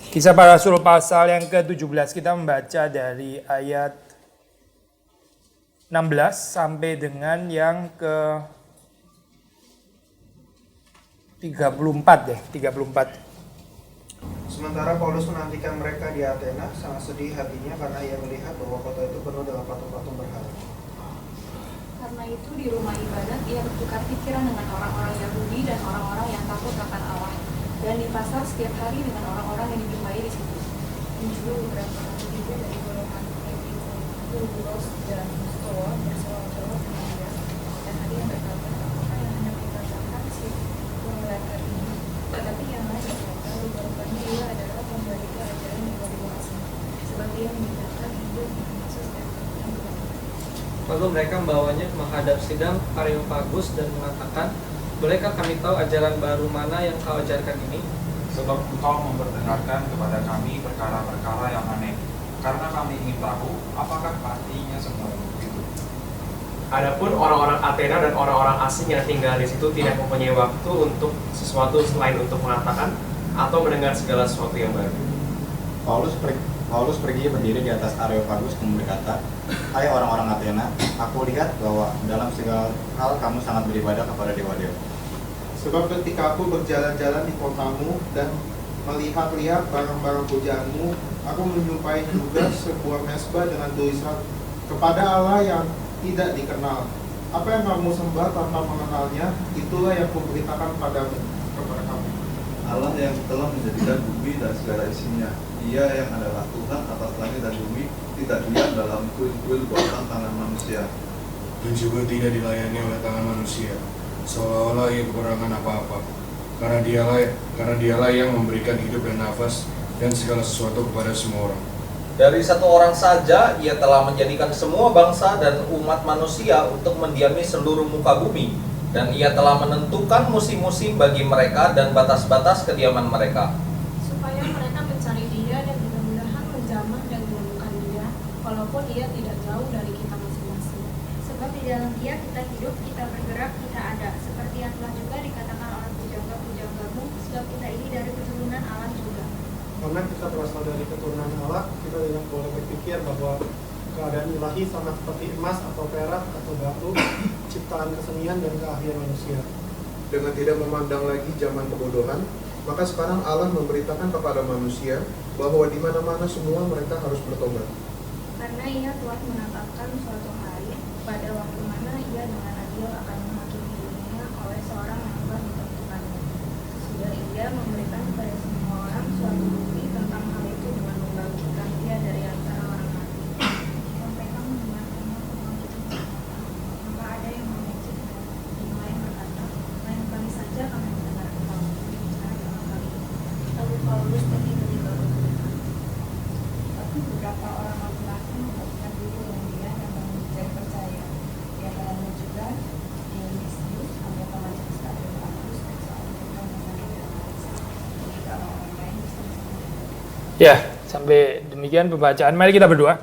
Kisah Para Rasul pasal yang ke-17 kita membaca dari ayat 16 sampai dengan yang ke-34 deh, 34. Sementara Paulus menantikan mereka di Athena, sangat sedih hatinya karena ia melihat bahwa kota itu penuh dengan patung-patung berhala. Karena itu di rumah ibadat ia bertukar pikiran dengan orang-orang Yahudi dan orang-orang yang takut akan Allah. Dan di pasar setiap hari dengan orang-orang yang dijumpai di situ. Muncul beberapa juga dari golongan Epikurus dan Stoa bersoal-soal dengan dia. Dan ada yang berkata, apakah yang hendak dikatakan si pengelakar ini? Tetapi yang lain berkata, rupanya ia adalah pemberita ajaran yang luar biasa. Sebab ia meninggalkan hidup yang Yesus dan yang benar. Lalu mereka membawanya menghadap sidang Areopagus dan mengatakan, bolehkah kami tahu ajaran baru mana yang kau ajarkan ini? Sebab engkau memperdengarkan kepada kami perkara-perkara yang aneh. Karena kami ingin tahu apakah pastinya semua itu. Adapun orang-orang Athena dan orang-orang asing yang tinggal di situ tidak mempunyai waktu untuk sesuatu selain untuk mengatakan atau mendengar segala sesuatu yang baru. Paulus pergi berdiri di atas Areopagus dan berkata, hai orang-orang Athena, aku lihat bahwa dalam segala hal kamu sangat beribadah kepada dewa-dewa. Sebab ketika aku berjalan-jalan di kotamu dan melihat-lihat barang-barang pujaanmu, aku menjumpai juga sebuah mesbah dengan tulisan kepada Allah yang tidak dikenal. Apa yang kamu sembah tanpa mengenalnya, itulah yang kuberitakan kepada kamu. Allah yang telah menjadikan bumi dan segala isinya. Ia yang adalah Tuhan atas langit dan bumi, tidak diam dalam kuil-kuil buatan tangan manusia. Dan juga tidak dilayani oleh tangan manusia, seolah-olah ia kekurangan apa-apa. Karena dialah yang memberikan hidup dan nafas dan segala sesuatu kepada semua orang. Dari satu orang saja, ia telah menjadikan semua bangsa dan umat manusia untuk mendiami seluruh muka bumi. Dan ia telah menentukan musim-musim bagi mereka dan batas-batas kediaman mereka. Supaya mereka mencari dia dan mudah-mudahan menjamah dan menemukan dia, walaupun ia tidak jauh dari kita masing-masing. Sebab di dalam dia kita hidup, kita bergerak, kita ada. Seperti yang telah juga dikatakan oleh pujangga-pujanggamu, sebab kita ini dari keturunan Allah juga. Karena kita berasal dari keturunan Allah, kita tidak boleh berpikir bahwa keadaan ilahi sama seperti emas atau perak atau batu, ciptaan kesenian dan keahlian manusia. Dengan tidak memandang lagi zaman kebodohan, maka sekarang Allah memberitakan kepada manusia bahwa di mana-mana semua mereka harus bertobat. Karena ia telah menetapkan suatu hari, pada waktu mana ia dengan adil akan menghakimi dunia oleh seorang yang telah ditentukannya. Sudah ia memberikan kepada semua orang suatu bukti tentang hal itu dengan membangkitkan dia dari antara orang mati. Mereka mendengarkannya pembangkitan maka ada yang mengejek dan yang lain berkata, lain kali saja kami mendengar engkau bicara tentang hal ini. Lalu Paulus pergi ke Tesalonike. Tapi beberapa orang laki-laki membagikan diri dengan dia dan menjadi percaya. Di antaranya juga Dionysius, anggota majelis Areopagus, dan seorang yang mengenai Alexis. Juga orang-orang lain bersama-sama. Ya, sampai demikian pembacaan. Mari kita berdoa.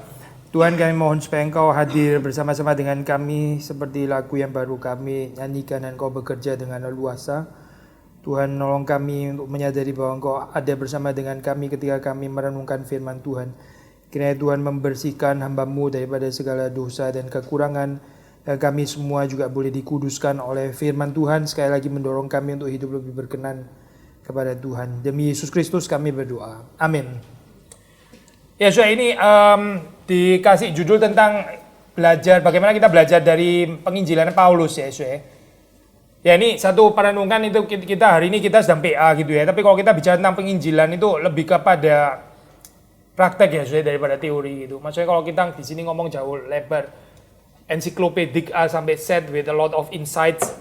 Tuhan, kami mohon supaya Engkau hadir bersama-sama dengan kami seperti lagu yang baru kami nyanyikan dan Engkau bekerja dengan leluasa. Tuhan, nolong kami untuk menyadari bahwa Engkau ada bersama dengan kami ketika kami merenungkan firman Tuhan. Kiranya Tuhan membersihkan hamba-Mu daripada segala dosa dan kekurangan, dan kami semua juga boleh dikuduskan oleh firman Tuhan. Sekali lagi mendorong kami untuk hidup lebih berkenan kepada Tuhan. Demi Yesus Kristus kami berdoa. Amin. Ya, so ini dikasih judul tentang bagaimana kita belajar dari penginjilan Paulus ya, so ya. Ya, ini satu perenungan itu kita hari ini kita sedang PA gitu ya. Tapi kalau kita bicara tentang penginjilan itu lebih kepada praktek ya, so ya, daripada teori gitu. Maksudnya kalau kita di sini ngomong jauh lebar, ensiklopedik A sampai Z with a lot of insights,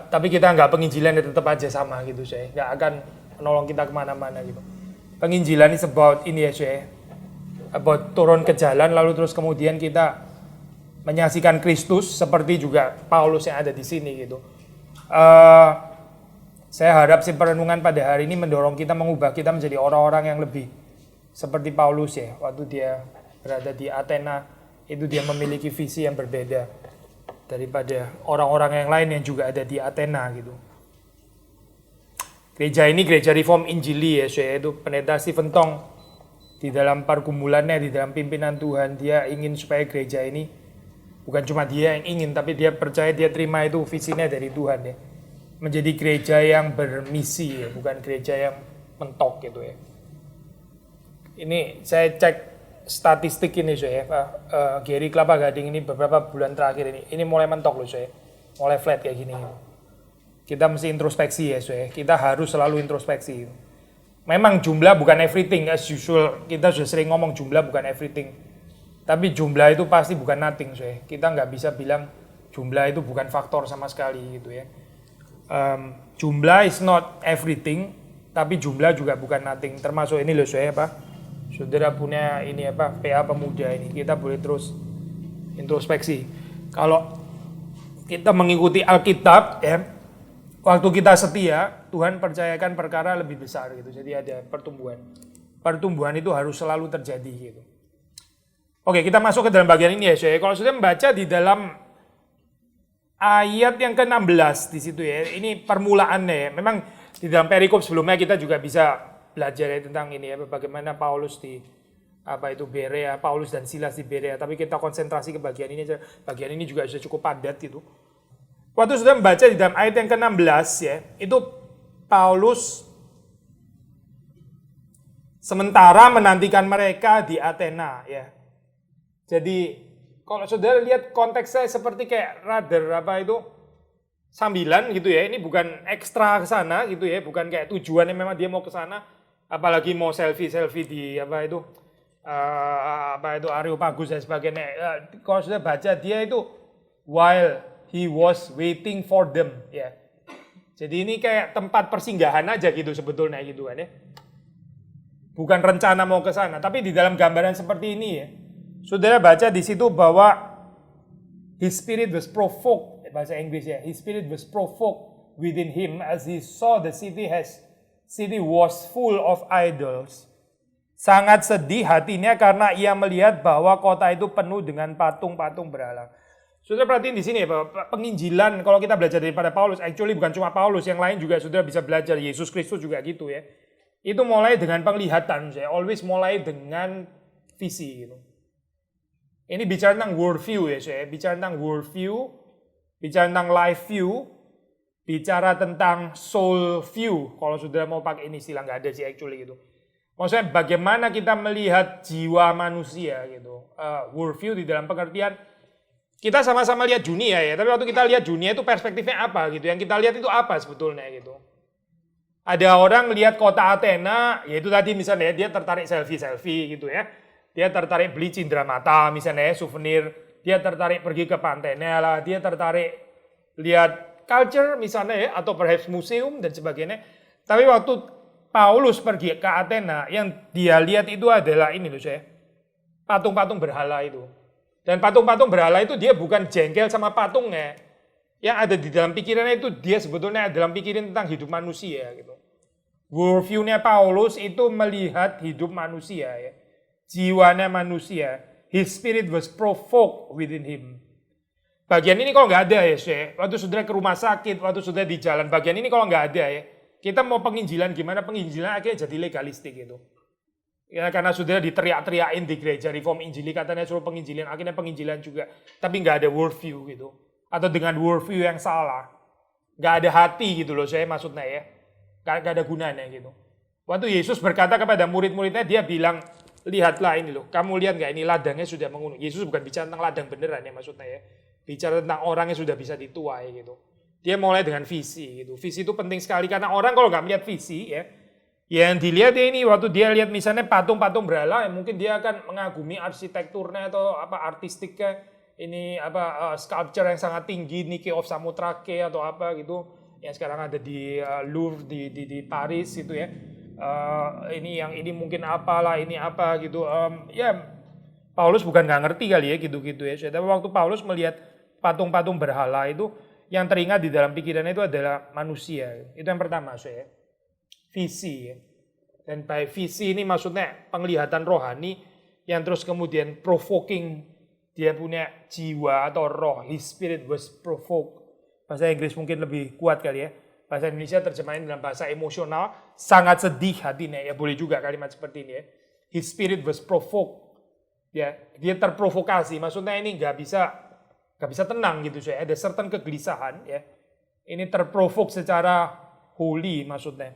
tapi kita nggak penginjilan ya tetap aja sama gitu, so ya. Nggak akan menolong kita kemana-mana gitu. Penginjilan is about ini ya, saya about turun ke jalan lalu terus kemudian kita menyaksikan Kristus seperti juga Paulus yang ada di sini gitu. Saya harap si perenungan pada hari ini mendorong kita, mengubah kita menjadi orang-orang yang lebih seperti Paulus ya. Waktu dia berada di Athena itu dia memiliki visi yang berbeda daripada orang-orang yang lain yang juga ada di Athena gitu. Gereja ini gereja Reform Injili ya, itu pendeta Stephen Tong di dalam pergumulannya, di dalam pimpinan Tuhan, dia ingin supaya gereja ini bukan cuma dia yang ingin, tapi dia percaya, dia terima itu visinya dari Tuhan ya. Menjadi gereja yang bermisi ya, bukan gereja yang mentok gitu ya. Ini saya cek statistik ini saya, Gary Kelapa Gading ini beberapa bulan terakhir ini mulai mentok loh saya, mulai flat kayak gini. Kita mesti introspeksi ya saya, kita harus selalu introspeksi. Memang jumlah bukan everything as usual, kita sudah sering ngomong jumlah bukan everything. Tapi jumlah itu pasti bukan nothing saya, kita nggak bisa bilang jumlah itu bukan faktor sama sekali gitu ya. Jumlah is not everything, tapi jumlah juga bukan nothing. Termasuk ini loh saya saudara punya ini PA pemuda ini, kita boleh terus introspeksi. Kalau kita mengikuti Alkitab ya, waktu kita setia, Tuhan percayakan perkara lebih besar gitu. Jadi ada pertumbuhan. Pertumbuhan itu harus selalu terjadi gitu. Oke, kita masuk ke dalam bagian ini ya, saya. Kalau sudah membaca di dalam ayat yang ke-16 di situ ya, ini permulaannya ya. Memang di dalam perikop sebelumnya kita juga bisa belajar ya tentang ini ya, bagaimana Paulus di Berea, Paulus dan Silas di Berea. Tapi kita konsentrasi ke bagian ini aja. Bagian ini juga sudah cukup padat gitu. Waktu sudah membaca di dalam ayat yang ke-16 ya, itu Paulus sementara menantikan mereka di Athena ya. Jadi kalau saudara lihat konteksnya seperti kayak rather sambilan gitu ya, ini bukan ekstra ke sana gitu ya, bukan kayak tujuannya memang dia mau ke sana, apalagi mau selfie di Areopagus dan sebagainya. Kalau sudah baca dia itu while he was waiting for them ya. Jadi ini kayak tempat persinggahan aja gitu sebetulnya gitu kan ya. Bukan rencana mau ke sana, tapi di dalam gambaran seperti ini ya. Saudara baca di situ bahwa his spirit was provoked, bahasa Inggris ya. His spirit was provoked within him as he saw the city was full of idols. Sangat sedih hatinya karena ia melihat bahwa kota itu penuh dengan patung-patung berhala. Saudara perhatiin di sini ya, bahwa penginjilan kalau kita belajar daripada Paulus, actually bukan cuma Paulus, yang lain juga saudara bisa belajar, Yesus Kristus juga gitu ya. Itu mulai dengan penglihatan, saya always mulai dengan visi gitu. Ini bicara tentang worldview ya saya, bicara tentang worldview, bicara tentang life view, bicara tentang soul view. Kalau saudara mau pakai ini istilah, nggak ada sih actually gitu. Maksudnya bagaimana kita melihat jiwa manusia gitu. Worldview di dalam pengertian kita sama-sama lihat dunia ya, tapi waktu kita lihat dunia itu perspektifnya apa gitu. Yang kita lihat itu apa sebetulnya gitu. Ada orang lihat kota Athena, yaitu tadi misalnya dia tertarik selfie gitu ya. Dia tertarik beli cindera mata misalnya ya, souvenir. Dia tertarik pergi ke pantainya lah, dia tertarik lihat culture misalnya ya, atau perhaps museum dan sebagainya. Tapi waktu Paulus pergi ke Athena, yang dia lihat itu adalah ini loh saya, patung-patung berhala itu. Dan patung-patung berhala itu dia bukan jengkel sama patungnya. Yang ada di dalam pikirannya itu dia sebetulnya dalam pikiran tentang hidup manusia gitu. Worldview-nya Paulus itu melihat hidup manusia ya. Jiwanya manusia. His spirit was provoked within him. Bagian ini kalau nggak ada ya, waktu saudara ke rumah sakit, waktu saudara di jalan, bagian ini kalau nggak ada ya, kita mau penginjilan gimana, penginjilan akhirnya jadi legalistik gitu. Ya karena saudara diteriak-teriakin di gereja Reform Injili, katanya suruh penginjilan, akhirnya penginjilan juga. Tapi nggak ada worldview gitu. Atau dengan worldview yang salah. Nggak ada hati gitu loh saya maksudnya ya. Nggak ada gunanya gitu. Waktu Yesus berkata kepada murid-muridnya, dia bilang, lihatlah ini loh, kamu lihat nggak ini ladangnya sudah mengunung. Yesus bukan bicara tentang ladang beneran ya maksudnya ya. Bicara tentang orang yang sudah bisa dituai gitu. Dia mulai dengan visi gitu. Visi itu penting sekali karena orang kalau nggak melihat visi ya, yang dilihat ini waktu dia lihat misalnya patung-patung berhala, ya mungkin dia akan mengagumi arsitekturnya atau artistiknya, ini sculpture yang sangat tinggi, Nike of Samothrake atau apa gitu, yang sekarang ada di Louvre di Paris gitu ya. Ini mungkin apalah, ini apa gitu. Ya Paulus bukan nggak ngerti kali ya gitu-gitu ya. Tapi waktu Paulus melihat patung-patung berhala itu, yang teringat di dalam pikirannya itu adalah manusia. Itu yang pertama saya. Visi ya. Dan by visi ini maksudnya penglihatan rohani yang terus kemudian provoking, dia punya jiwa atau roh. His spirit was provoked. Bahasa Inggris mungkin lebih kuat kali ya. Bahasa Indonesia terjemahin dalam bahasa emosional, sangat sedih hatinya, ya boleh juga kalimat seperti ini ya. His spirit was provoked. Ya, dia terprovokasi, maksudnya ini nggak bisa tenang gitu saya. Ada certain kegelisahan ya. Ini terprovok secara holy maksudnya.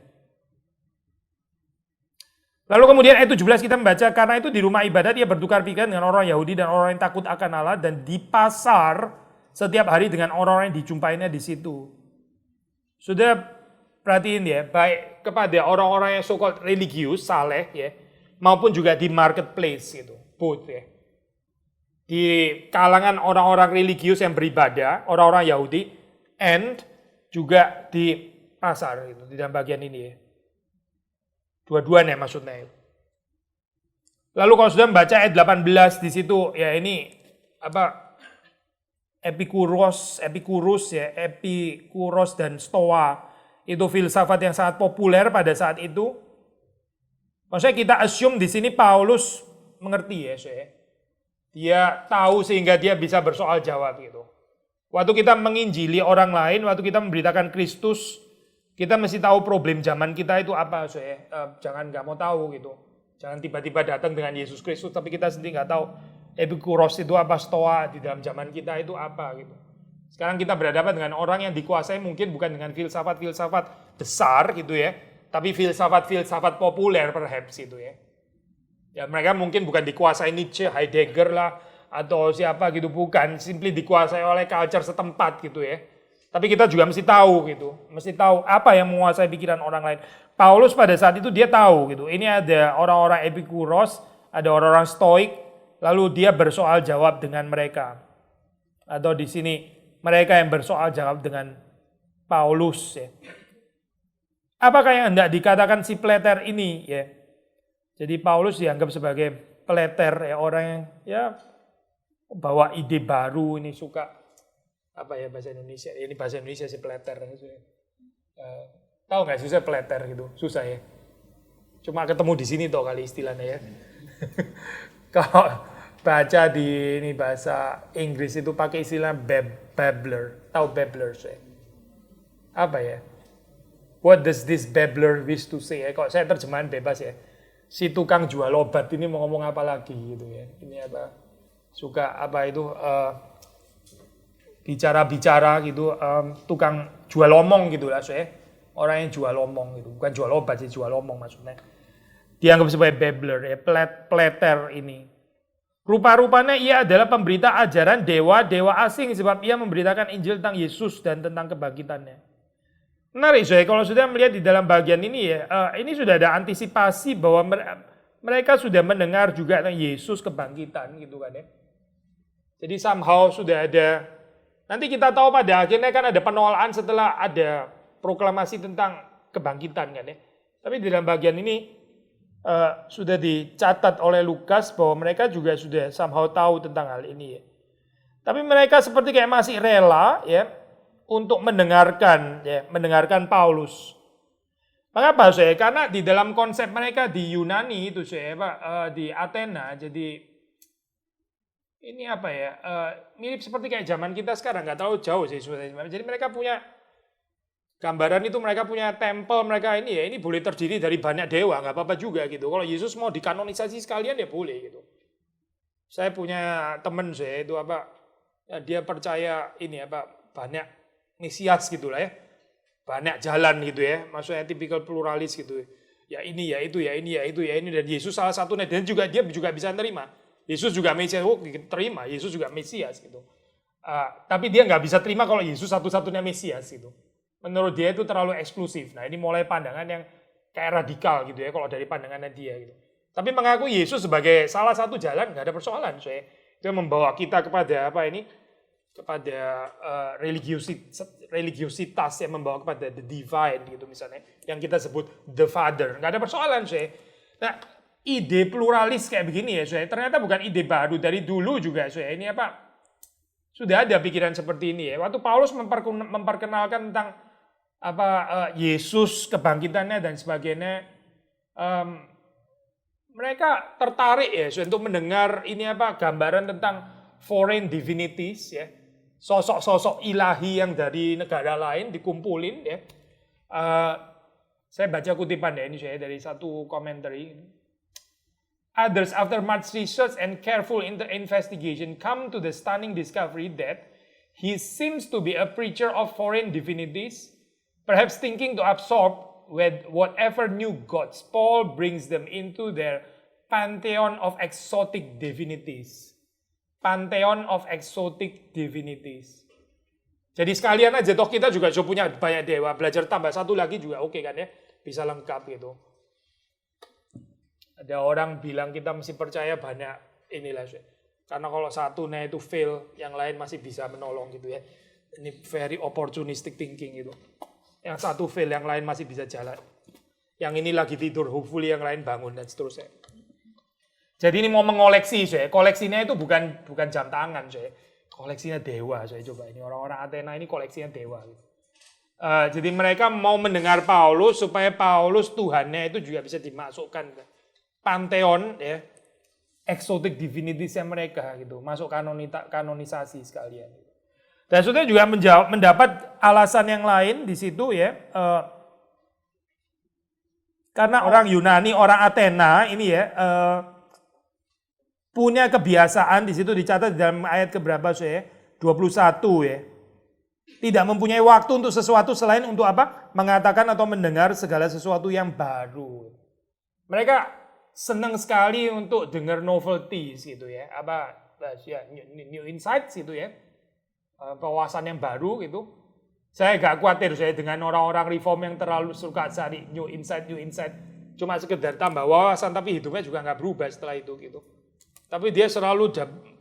Lalu kemudian ayat 17 kita membaca, karena itu di rumah ibadat ia bertukar pikiran dengan orang Yahudi dan orang yang takut akan Allah, dan di pasar setiap hari dengan orang-orang yang dijumpainya di situ. Sudah perhatiin ya, baik kepada orang-orang yang so-called religius, saleh ya, maupun juga di marketplace gitu, both ya. Di kalangan orang-orang religius yang beribadah, orang-orang Yahudi, and juga di pasar gitu, di dalam bagian ini ya. Dua-duanya maksudnya. Lalu kalau sudah membaca ayat 18 di situ, ya ini apa? Epikuros dan Stoa itu filsafat yang sangat populer pada saat itu. Maksudnya kita assume di sini Paulus mengerti ya, dia tahu sehingga dia bisa bersoal jawab gitu. Waktu kita menginjili orang lain, waktu kita memberitakan Kristus, kita mesti tahu problem zaman kita itu apa, jangan nggak mau tahu gitu. Jangan tiba-tiba datang dengan Yesus Kristus, tapi kita sendiri nggak tahu Epikuros itu apa, Stoa di dalam zaman kita itu apa gitu. Sekarang kita berhadapan dengan orang yang dikuasai mungkin bukan dengan filsafat-filsafat besar gitu ya, tapi filsafat-filsafat populer perhaps gitu ya. Ya mereka mungkin bukan dikuasai Nietzsche, Heidegger lah, atau siapa gitu, bukan. Simply dikuasai oleh culture setempat gitu ya. Tapi kita juga mesti tahu gitu, mesti tahu apa yang menguasai pikiran orang lain. Paulus pada saat itu dia tahu gitu, ini ada orang-orang Epikuros, ada orang-orang Stoik, lalu dia bersoal jawab dengan mereka. Atau di sini mereka yang bersoal jawab dengan Paulus ya. Apakah yang hendak dikatakan si Pleter ini ya? Jadi Paulus dianggap sebagai Pleter ya, orang yang ya bawa ide baru, ini suka apa ya bahasa Indonesia? Ini bahasa Indonesia si Pleter. Tahu nggak sih saya Pleter gitu? Susah ya. Cuma ketemu di sini toh kali istilahnya ya. Kalau baca di ini bahasa Inggris itu pakai istilah babbler. Tahu babbler saya? Apa ya? What does this babbler wish to say? Kalau saya terjemahan bebas ya. Si tukang jual obat ini mau ngomong apa lagi gitu ya. Ini apa? Suka apa itu bicara-bicara gitu, tukang jual omong gitu lah saya. Orang yang jual omong gitu, bukan jual obat sih, jual omong maksudnya. Dianggap sebagai babbler ya, Pleter ini. Rupa-rupanya ia adalah pemberita ajaran dewa-dewa asing sebab ia memberitakan Injil tentang Yesus dan tentang kebangkitannya. Menarik saya kalau sudah melihat di dalam bagian ini ya, ini sudah ada antisipasi bahwa mereka sudah mendengar juga tentang Yesus kebangkitan gitu kan ya. Jadi somehow sudah ada, nanti kita tahu pada akhirnya kan ada penolakan setelah ada proklamasi tentang kebangkitan kan ya. Tapi di dalam bagian ini sudah dicatat oleh Lukas bahwa mereka juga sudah somehow tahu tentang hal ini ya. Tapi mereka seperti kayak masih rela ya untuk mendengarkan Paulus. Mengapa saya? Karena di dalam konsep mereka di Yunani itu saya di Athena, jadi ini apa ya, mirip seperti kayak zaman kita sekarang, nggak terlalu jauh sih. Jadi mereka punya gambaran itu, mereka punya tempel mereka ini ya, ini boleh terdiri dari banyak dewa, nggak apa-apa juga gitu. Kalau Yesus mau dikanonisasi sekalian ya boleh gitu. Saya punya teman saya itu apa, ya dia percaya ini apa banyak Mesias gitu lah ya, banyak jalan gitu ya, maksudnya tipikal pluralis gitu ya, ini ya itu ya ini ya itu ya ini, dan Yesus salah satunya, dan juga dia juga bisa terima Yesus juga Mesias, terima Yesus juga Mesias gitu. Tapi dia nggak bisa terima kalau Yesus satu-satunya Mesias gitu. Menurut dia itu terlalu eksklusif. Nah ini mulai pandangan yang kayak radikal gitu ya kalau dari pandangannya dia gitu. Tapi mengaku Yesus sebagai salah satu jalan nggak ada persoalan. Itu yang membawa kita kepada apa ini? Kepada religiositas yang membawa kepada the divine gitu misalnya, yang kita sebut the father, nggak ada persoalan Nah ide pluralis kayak begini ya ternyata bukan ide baru, dari dulu juga ini apa sudah ada pikiran seperti ini ya. Waktu Paulus memperkenalkan tentang apa Yesus kebangkitannya dan sebagainya, mereka tertarik ya untuk mendengar ini apa gambaran tentang foreign divinities ya. Sosok-sosok ilahi yang dari negara lain dikumpulin ya. Saya baca kutipan ya ini saya dari satu komentari. Others, after much research and careful investigation, come to the stunning discovery that he seems to be a preacher of foreign divinities, perhaps thinking to absorb with whatever new gods Paul brings them into their pantheon of exotic divinities. Pantheon of exotic divinities. Jadi sekalian aja, toh kita juga punya banyak dewa, belajar tambah satu lagi juga oke kan ya, bisa lengkap gitu. Ada orang bilang kita mesti percaya banyak inilah, karena kalau satunya itu fail, yang lain masih bisa menolong gitu ya. Ini very opportunistic thinking gitu. Yang satu fail, yang lain masih bisa jalan. Yang ini lagi tidur, hopefully yang lain bangun dan seterusnya. Jadi ini mau mengoleksi, koleksinya itu bukan jam tangan, koleksinya dewa. Coba ini orang-orang Athena ini koleksinya dewa. Jadi mereka mau mendengar Paulus supaya Paulus Tuhannya itu juga bisa dimasukkan ke pantheon ya, exotic divinities mereka gitu, masuk kanonisasi sekalian. Dan saudara juga mendapat alasan yang lain di situ ya, karena orang Yunani, orang Athena ini ya punya kebiasaan di situ dicatat dalam ayat keberapa 21 ya. Tidak mempunyai waktu untuk sesuatu selain untuk apa? Mengatakan atau mendengar segala sesuatu yang baru. Mereka senang sekali untuk dengar novelties gitu ya. Apa ya, new insights gitu ya. Wawasan yang baru gitu. Saya gak khawatir saya dengan orang-orang reform yang terlalu suka cari new insight. Cuma sekedar tambah wawasan tapi hidupnya juga gak berubah setelah itu gitu. Tapi dia selalu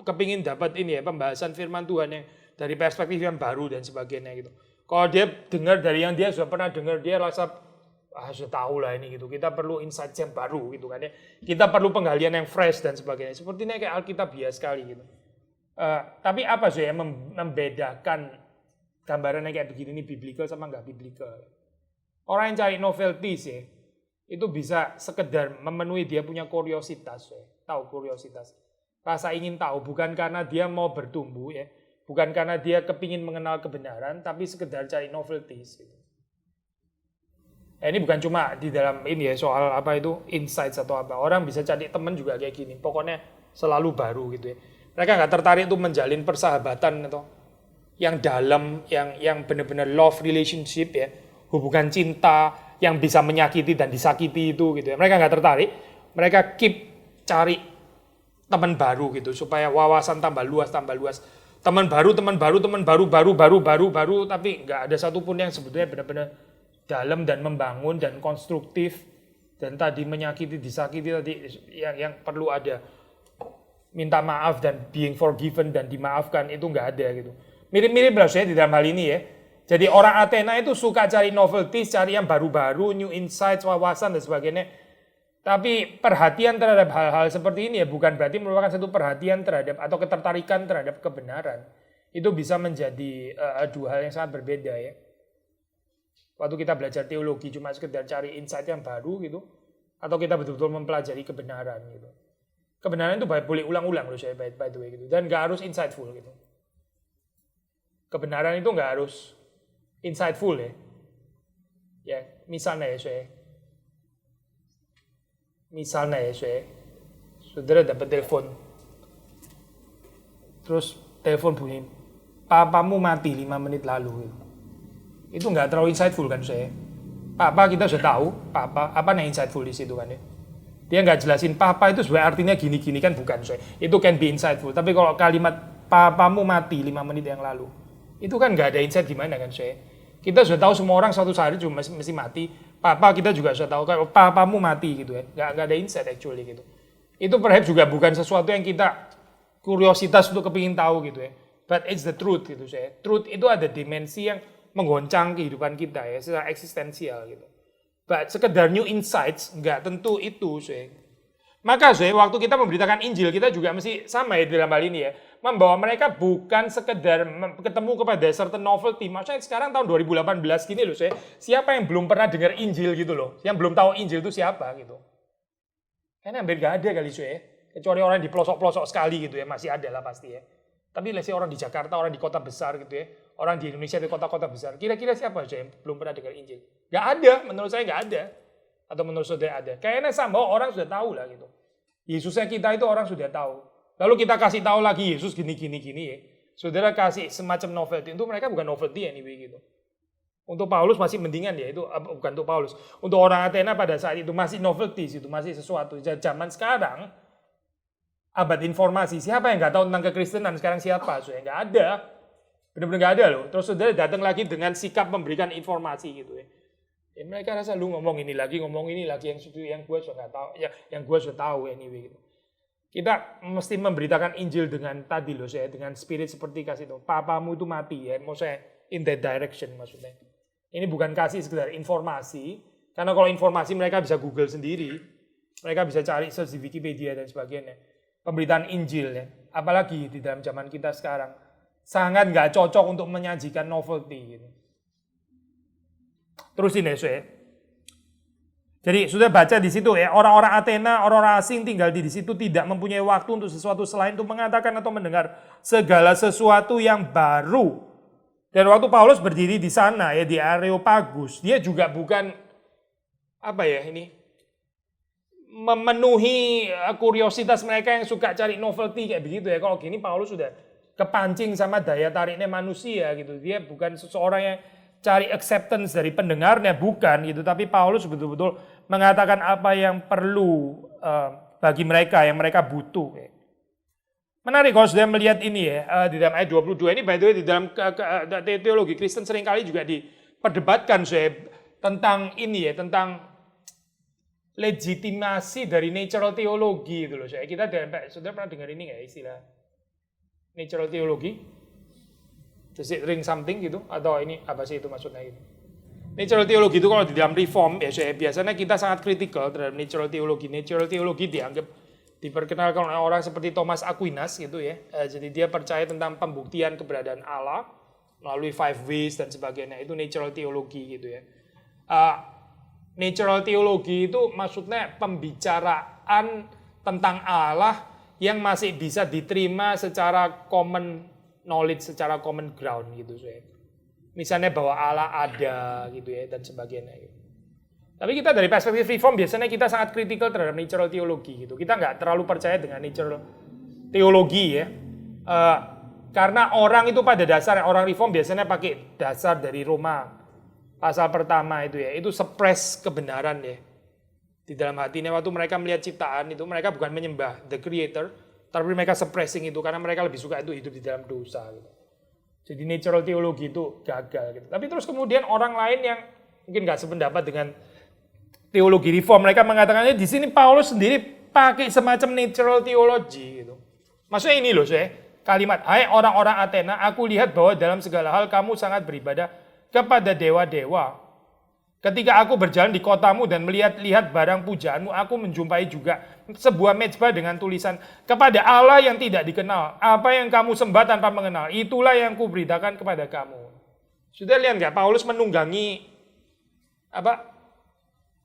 kepingin dapat ini ya, pembahasan firman Tuhan yang dari perspektif yang baru dan sebagainya gitu. Kalau dia dengar dari yang dia sudah pernah dengar, dia rasa sudah tahu lah ini gitu. Kita perlu insight yang baru gitu kan ya. Kita perlu penggalian yang fresh dan sebagainya. Sepertinya kayak Alkitab biasa sekali gitu. Tapi apa sih yang membedakan gambarannya kayak begini ini biblical sama nggak biblical? Orang yang cari novelties ya, itu bisa sekedar memenuhi dia punya kuriositas ya. Tahu kuriositas. Rasa ingin tahu bukan karena dia mau bertumbuh ya. Bukan karena dia kepingin mengenal kebenaran, tapi sekedar cari novelties gitu. Ini bukan cuma di dalam ini ya, soal apa itu insights atau apa. Orang bisa cari teman juga kayak gini. Pokoknya selalu baru gitu ya. Mereka nggak tertarik untuk menjalin persahabatan atau yang dalam, yang benar-benar love relationship ya, hubungan cinta yang bisa menyakiti dan disakiti itu gitu ya. Mereka nggak tertarik. Mereka keep cari teman baru gitu supaya wawasan tambah luas. Teman baru, tapi nggak ada satupun yang sebetulnya benar-benar dalam dan membangun dan konstruktif dan tadi menyakiti, disakiti tadi yang perlu ada minta maaf dan being forgiven dan dimaafkan itu nggak ada gitu. Mirip-mirip lah saya di dalam hal ini ya. Jadi orang Athena itu suka cari novelties, cari yang baru-baru, new insights, wawasan dan sebagainya. Tapi perhatian terhadap hal-hal seperti ini ya bukan berarti merupakan satu perhatian terhadap atau ketertarikan terhadap kebenaran. Itu bisa menjadi dua hal yang sangat berbeda ya. Waktu kita belajar teologi cuma sekedar cari insight yang baru gitu, atau kita betul-betul mempelajari kebenaran gitu. Kebenaran itu boleh ulang-ulang loh saya by the way gitu, dan nggak harus insightful gitu. Kebenaran itu nggak harus insightful ya. Ya misalnya ya saya, saudara dapat telepon, terus telepon bunyi, papamu mati 5 menit lalu. Itu nggak terlalu insightful kan saya. Papa kita sudah tahu, papa apa yang insightful di situ kan ya. Dia nggak jelasin papa itu sebenarnya artinya gini-gini kan bukan saya. Itu can be insightful. Tapi kalau kalimat papamu mati 5 menit yang lalu, itu kan nggak ada insight gimana kan saya. Kita sudah tahu semua orang suatu saat cuma mesti mati. Papa kita juga sudah tahu kalau papamu mati gitu ya. Nggak ada insight actually gitu. Itu perhaps juga bukan sesuatu yang kita kuriositas untuk kepingin tahu gitu ya. But it's the truth gitu saya. Truth itu ada dimensi yang menggoncang kehidupan kita ya secara eksistensial gitu. But sekedar new insights nggak tentu itu saya. Maka saya waktu kita memberitakan Injil kita juga mesti sama ya dalam hal ini ya. Membawa mereka bukan sekedar ketemu kepada certain novelty. Maksudnya sekarang tahun 2018 gini loh saya. Siapa yang belum pernah dengar Injil gitu loh. Yang belum tahu Injil itu siapa gitu. Kayaknya hampir gak ada kali saya. Kecuali orang di pelosok-pelosok sekali gitu ya. Masih ada lah pasti ya. Tapi let's say orang di Jakarta, orang di kota besar gitu ya. orang di Indonesia di kota-kota besar. Kira-kira siapa aja yang belum pernah dengar Injil? Gak ada, menurut saya gak ada. Atau menurut saudara ada. Kayaknya sama orang sudah tahu lah gitu. Yesusnya kita itu orang sudah tahu. Lalu kita kasih tahu lagi Yesus gini ya. Saudara kasih semacam novelty. Untuk mereka bukan novelty anyway gitu. Untuk Paulus masih mendingan ya, itu bukan untuk Paulus. Untuk orang Athena pada saat itu masih novelty, itu masih sesuatu. Zaman sekarang, abad informasi, siapa yang nggak tahu tentang kekristenan sekarang siapa? Soalnya nggak ada. Benar-benar nggak ada loh. Terus saudara datang lagi dengan sikap memberikan informasi gitu ya. Ya mereka rasa lu ngomong ini lagi yang gue sudah nggak tahu, yang gue sudah tahu anyway gitu. Kita mesti memberitakan Injil dengan tadi loh saya, dengan spirit seperti kasih tahu, papamu itu mati ya, mau saya in that direction maksudnya. Ini bukan kasih sekedar informasi, karena kalau informasi mereka bisa Google sendiri, mereka bisa cari search di Wikipedia dan sebagainya. Pemberitaan Injil ya, apalagi di dalam zaman kita sekarang sangat nggak cocok untuk menyajikan novelty gitu. Terusin ya saya. Jadi sudah baca di situ ya, orang-orang Athena, orang-orang asing tinggal di situ tidak mempunyai waktu untuk sesuatu selain untuk mengatakan atau mendengar segala sesuatu yang baru. Dan waktu Paulus berdiri di sana ya di Areopagus, dia juga bukan memenuhi kuriositas mereka yang suka cari novelty kayak begitu ya. Kalau gini Paulus sudah kepancing sama daya tariknya manusia gitu. Dia bukan seseorang yang cari acceptance dari pendengarnya, bukan gitu. Tapi Paulus betul-betul mengatakan apa yang perlu bagi mereka, yang mereka butuh. Menarik kalau sudah melihat ini ya, di dalam ayat 22 ini by the way di dalam teologi Kristen seringkali juga diperdebatkan tentang ini ya, tentang legitimasi dari natural theology itu loh. Kita sudah pernah dengar ini nggak istilah natural theology? Does it ring something gitu? Atau ini apa sih itu maksudnya gitu? Natural theology itu kalau di dalam reform ya biasanya kita sangat kritikal terhadap natural theology. Natural theology diperkenalkan oleh orang seperti Thomas Aquinas gitu ya. Jadi dia percaya tentang pembuktian keberadaan Allah melalui 5 ways dan sebagainya. Itu natural theology gitu ya. Natural theology itu maksudnya pembicaraan tentang Allah yang masih bisa diterima secara common knowledge, secara common ground gitu saya. Misalnya bahwa Allah ada gitu ya dan sebagainya gitu. Tapi kita dari perspektif reform biasanya kita sangat kritikal terhadap natural theology gitu. Kita nggak terlalu percaya dengan natural theology ya. Karena orang itu pada dasarnya, orang reform biasanya pakai dasar dari Roma pasal pertama itu ya. Itu suppress kebenaran ya. Di dalam hatinya waktu mereka melihat ciptaan itu, mereka bukan menyembah the creator, tapi mereka suppressing itu karena mereka lebih suka itu hidup di dalam dosa gitu. Jadi natural theology itu gagal gitu. Tapi terus kemudian orang lain yang mungkin nggak sependapat dengan teologi reform, mereka mengatakannya di sini Paulus sendiri pakai semacam natural theology gitu. Maksudnya ini loh saya, kalimat, hai orang-orang Athena, aku lihat bahwa dalam segala hal kamu sangat beribadah kepada dewa-dewa. Ketika aku berjalan di kotamu dan melihat-lihat barang pujaanmu, aku menjumpai juga sebuah mezbah dengan tulisan, kepada Allah yang tidak dikenal, apa yang kamu sembah tanpa mengenal, itulah yang kuberitakan kepada kamu. Sudah lihat nggak Paulus menunggangi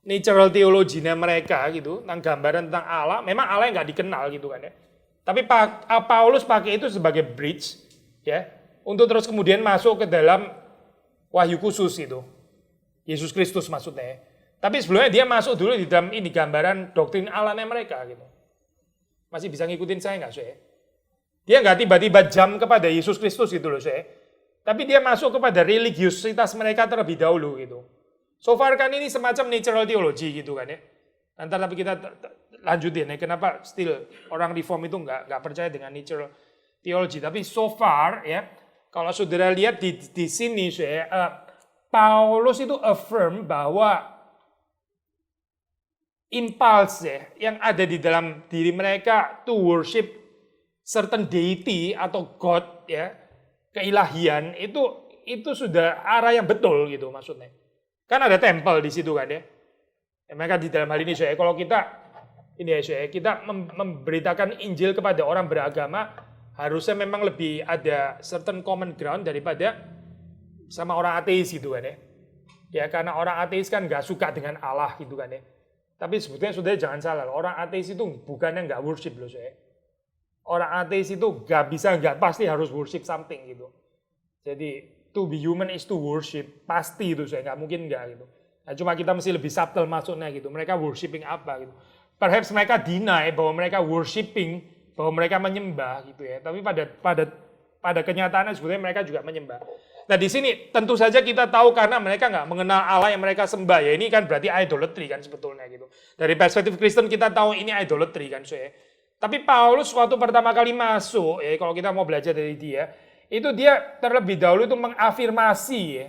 natural theology-nya mereka gitu, tentang gambaran tentang Allah, memang Allah yang nggak dikenal gitu kan ya. Tapi Paulus pakai itu sebagai bridge ya, untuk terus kemudian masuk ke dalam wahyu khusus itu. Yesus Kristus maksudnya ya. Tapi sebelumnya dia masuk dulu di dalam ini gambaran doktrin Allahnya mereka gitu. Masih bisa ngikutin saya nggak saya? Dia nggak tiba-tiba jam kepada Yesus Kristus gitu loh saya. Tapi dia masuk kepada religiusitas mereka terlebih dahulu gitu. So far kan ini semacam natural theology gitu kan ya. Nanti tapi kita lanjutin ya, kenapa still orang reform itu nggak percaya dengan natural theology. Tapi so far ya, kalau saudara lihat di sini Paulus itu affirm bahwa impulse ya, yang ada di dalam diri mereka to worship certain deity atau God ya, keilahian itu sudah arah yang betul gitu maksudnya. Kan ada tempel di situ kan ya. Mereka di dalam hal ini kalau kita memberitakan Injil kepada orang beragama, harusnya memang lebih ada certain common ground daripada sama orang ateis gitu kan ya. Ya karena orang ateis kan nggak suka dengan Allah gitu kan ya. Tapi sebetulnya saudara jangan salah, orang ateis itu bukannya nggak worship loh saya. Orang ateis itu nggak pasti harus worship something gitu. Jadi to be human is to worship. Pasti itu saya, nggak mungkin nggak gitu. Nah, cuma kita mesti lebih subtle masuknya gitu. Mereka worshiping apa gitu. Perhaps mereka deny bahwa mereka worshiping, bahwa mereka menyembah gitu ya. Tapi pada kenyataannya sebetulnya mereka juga menyembah. Nah di sini tentu saja kita tahu karena mereka nggak mengenal Allah yang mereka sembah ya, ini kan berarti idolatry kan sebetulnya gitu. Dari perspektif Kristen kita tahu ini idolatry kan saya. Tapi Paulus waktu pertama kali masuk ya, kalau kita mau belajar dari dia, itu dia terlebih dahulu itu mengafirmasi ya.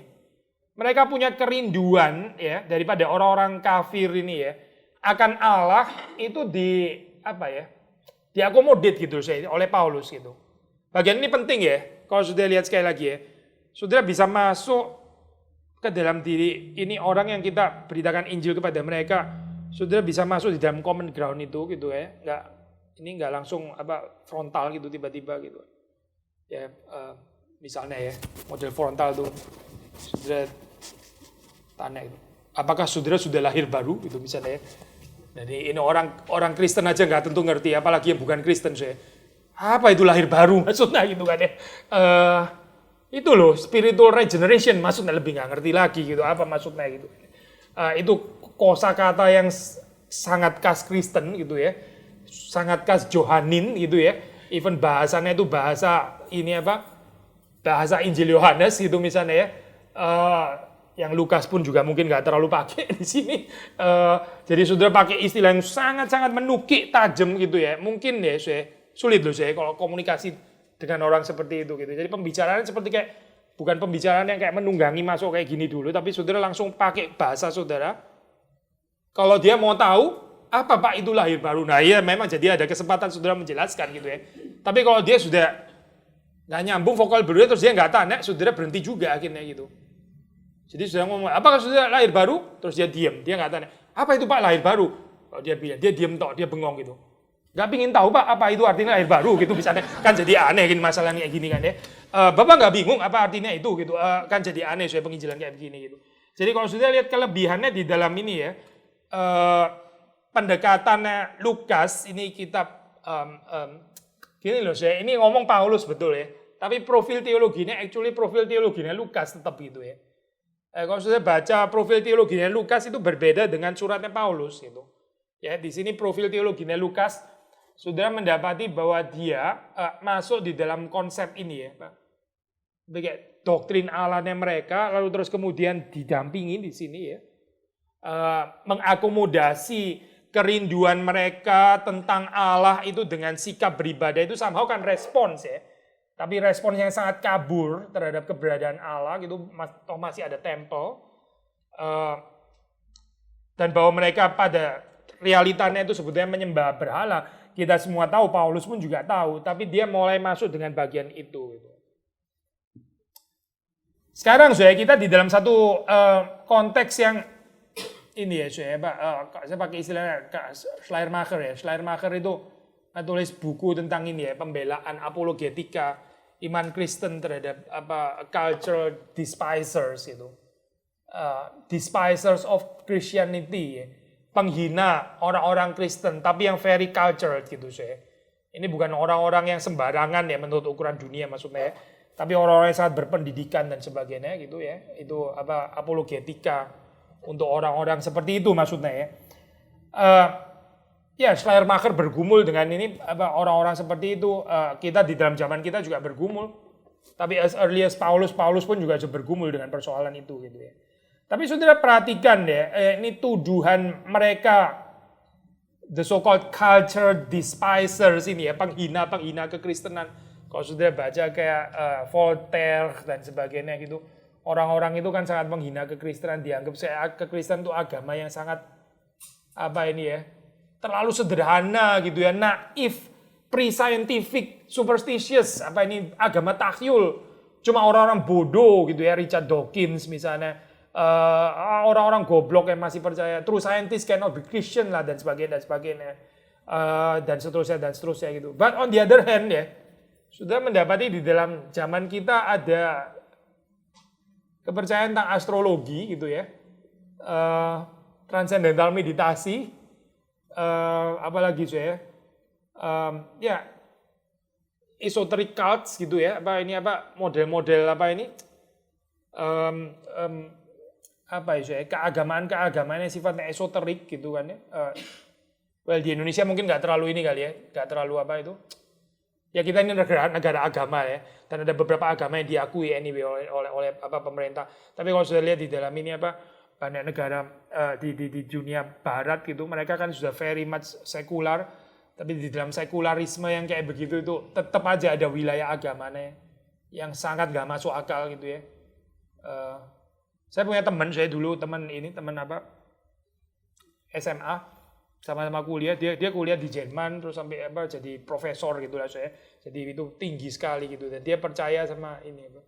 Mereka punya kerinduan ya daripada orang-orang kafir ini ya akan Allah itu diakomodir gitu saya oleh Paulus gitu. Bagian ini penting ya. Kalau sudah lihat sekali lagi ya. Saudara bisa masuk ke dalam diri ini orang yang kita beritakan Injil kepada mereka. Saudara bisa masuk di dalam common ground itu gitu ya. Nggak langsung frontal gitu tiba-tiba gitu. Ya misalnya ya model frontal tuh saudara tanya itu. Apakah saudara sudah lahir baru gitu misalnya ya. Jadi ini orang Kristen aja nggak tentu ngerti, apalagi yang bukan Kristen saya. Apa itu lahir baru maksudnya gitu kan ya. Itu loh spiritual regeneration maksudnya lebih nggak ngerti lagi gitu apa maksudnya gitu. Itu kosakata yang sangat khas Kristen gitu ya, sangat khas Johanin gitu ya. Even bahasanya itu bahasa bahasa Injil Yohanes gitu misalnya ya. Yang Lukas pun juga mungkin nggak terlalu pakai di sini. Jadi saudara pakai istilah yang sangat-sangat menukik tajam gitu ya. Mungkin ya sulit loh saya kalau komunikasi dengan orang seperti itu gitu. Jadi pembicaraan seperti kayak bukan pembicaraan yang kayak menunggangi masuk kayak gini dulu, tapi saudara langsung pakai bahasa saudara. Kalau dia mau tahu apa Pak itu lahir baru, nah ya memang jadi ada kesempatan saudara menjelaskan gitu ya. Tapi kalau dia sudah nggak nyambung vokal berdua terus dia nggak tanya, saudara berhenti juga akhirnya gitu. Jadi saudara ngomong, apakah saudara lahir baru? Terus dia diam, dia nggak tanya. Apa itu Pak lahir baru? Kalau dia bilang, dia diam tok, dia bengong gitu. Nggak pingin tahu Pak, apa itu artinya lahir baru gitu misalnya. Kan jadi aneh kan masalahnya kayak gini kan ya. Bapak nggak bingung apa artinya itu gitu. Kan jadi aneh saya penginjilan kayak begini gitu. Jadi kalau sudah lihat kelebihannya di dalam ini ya. Pendekatannya Lukas, ini kitab gini loh saya, ini ngomong Paulus betul ya. Tapi profil teologinya, profil teologinya Lukas tetap gitu ya. Kalau sudah baca profil teologinya Lukas itu berbeda dengan suratnya Paulus gitu. Ya, di sini profil teologinya Lukas sudah mendapati bahwa dia masuk di dalam konsep ini ya, Pak. Begitu doktrin Allahnya mereka, lalu terus kemudian didampingi di sini ya. Mengakomodasi kerinduan mereka tentang Allah itu dengan sikap beribadah itu somehow kan respons ya. Tapi respons yang sangat kabur terhadap keberadaan Allah gitu, toh masih ada tempel. Dan bahwa mereka pada realitanya itu sebetulnya menyembah berhala. Kita semua tahu, Paulus pun juga tahu, tapi dia mulai masuk dengan bagian itu. Sekarang kita di dalam satu konteks yang ini ya saya pakai istilahnya Schleiermacher ya. Schleiermacher itu tulis buku tentang ini ya, pembelaan apologetika iman Kristen terhadap cultural despisers itu. Despisers of Christianity ya. Penghina orang-orang Kristen tapi yang very cultured gitu saya. Ini bukan orang-orang yang sembarangan ya menurut ukuran dunia maksudnya ya. Tapi orang-orang yang sangat berpendidikan dan sebagainya gitu ya. Itu apologetika untuk orang-orang seperti itu maksudnya ya. Ya, Schleiermacher bergumul dengan ini orang-orang seperti itu. Kita di dalam zaman kita juga bergumul. Tapi as early as Paulus pun juga bergumul dengan persoalan itu gitu ya. Tapi saudara perhatikan ya, ini tuduhan mereka the so-called culture despisers ini ya, penghina kekristenan. Kalau saudara baca kayak Voltaire dan sebagainya gitu, orang-orang itu kan sangat menghina kekristenan, dianggap kekristenan itu agama yang sangat terlalu sederhana gitu ya, naif, pre-scientific, superstitious, agama takyul, cuma orang-orang bodoh gitu ya, Richard Dawkins misalnya, orang-orang goblok yang masih percaya true scientist cannot be Christian lah dan sebagainya dan seterusnya gitu. But on the other hand ya, sudah mendapati di dalam zaman kita ada kepercayaan tentang astrologi gitu ya, transcendental meditasi, apalagi esoteric cults gitu ya, model-model apa ya, keagamaan yang sifatnya esoterik gitu kan ya. Well, di Indonesia mungkin nggak terlalu ini kali ya, nggak terlalu apa itu. Ya kita ini negara agama ya, dan ada beberapa agama yang diakui anyway oleh apa pemerintah. Tapi kalau sudah lihat di dalam ini apa banyak negara di dunia barat gitu, mereka kan sudah very much sekular. Tapi di dalam sekularisme yang kayak begitu itu tetap aja ada wilayah agamanya yang sangat nggak masuk akal gitu ya. Saya punya teman SMA sama-sama kuliah, dia kuliah di Jerman terus sampai apa jadi profesor gitu lah saya. Jadi itu tinggi sekali gitu dan dia percaya sama ini apa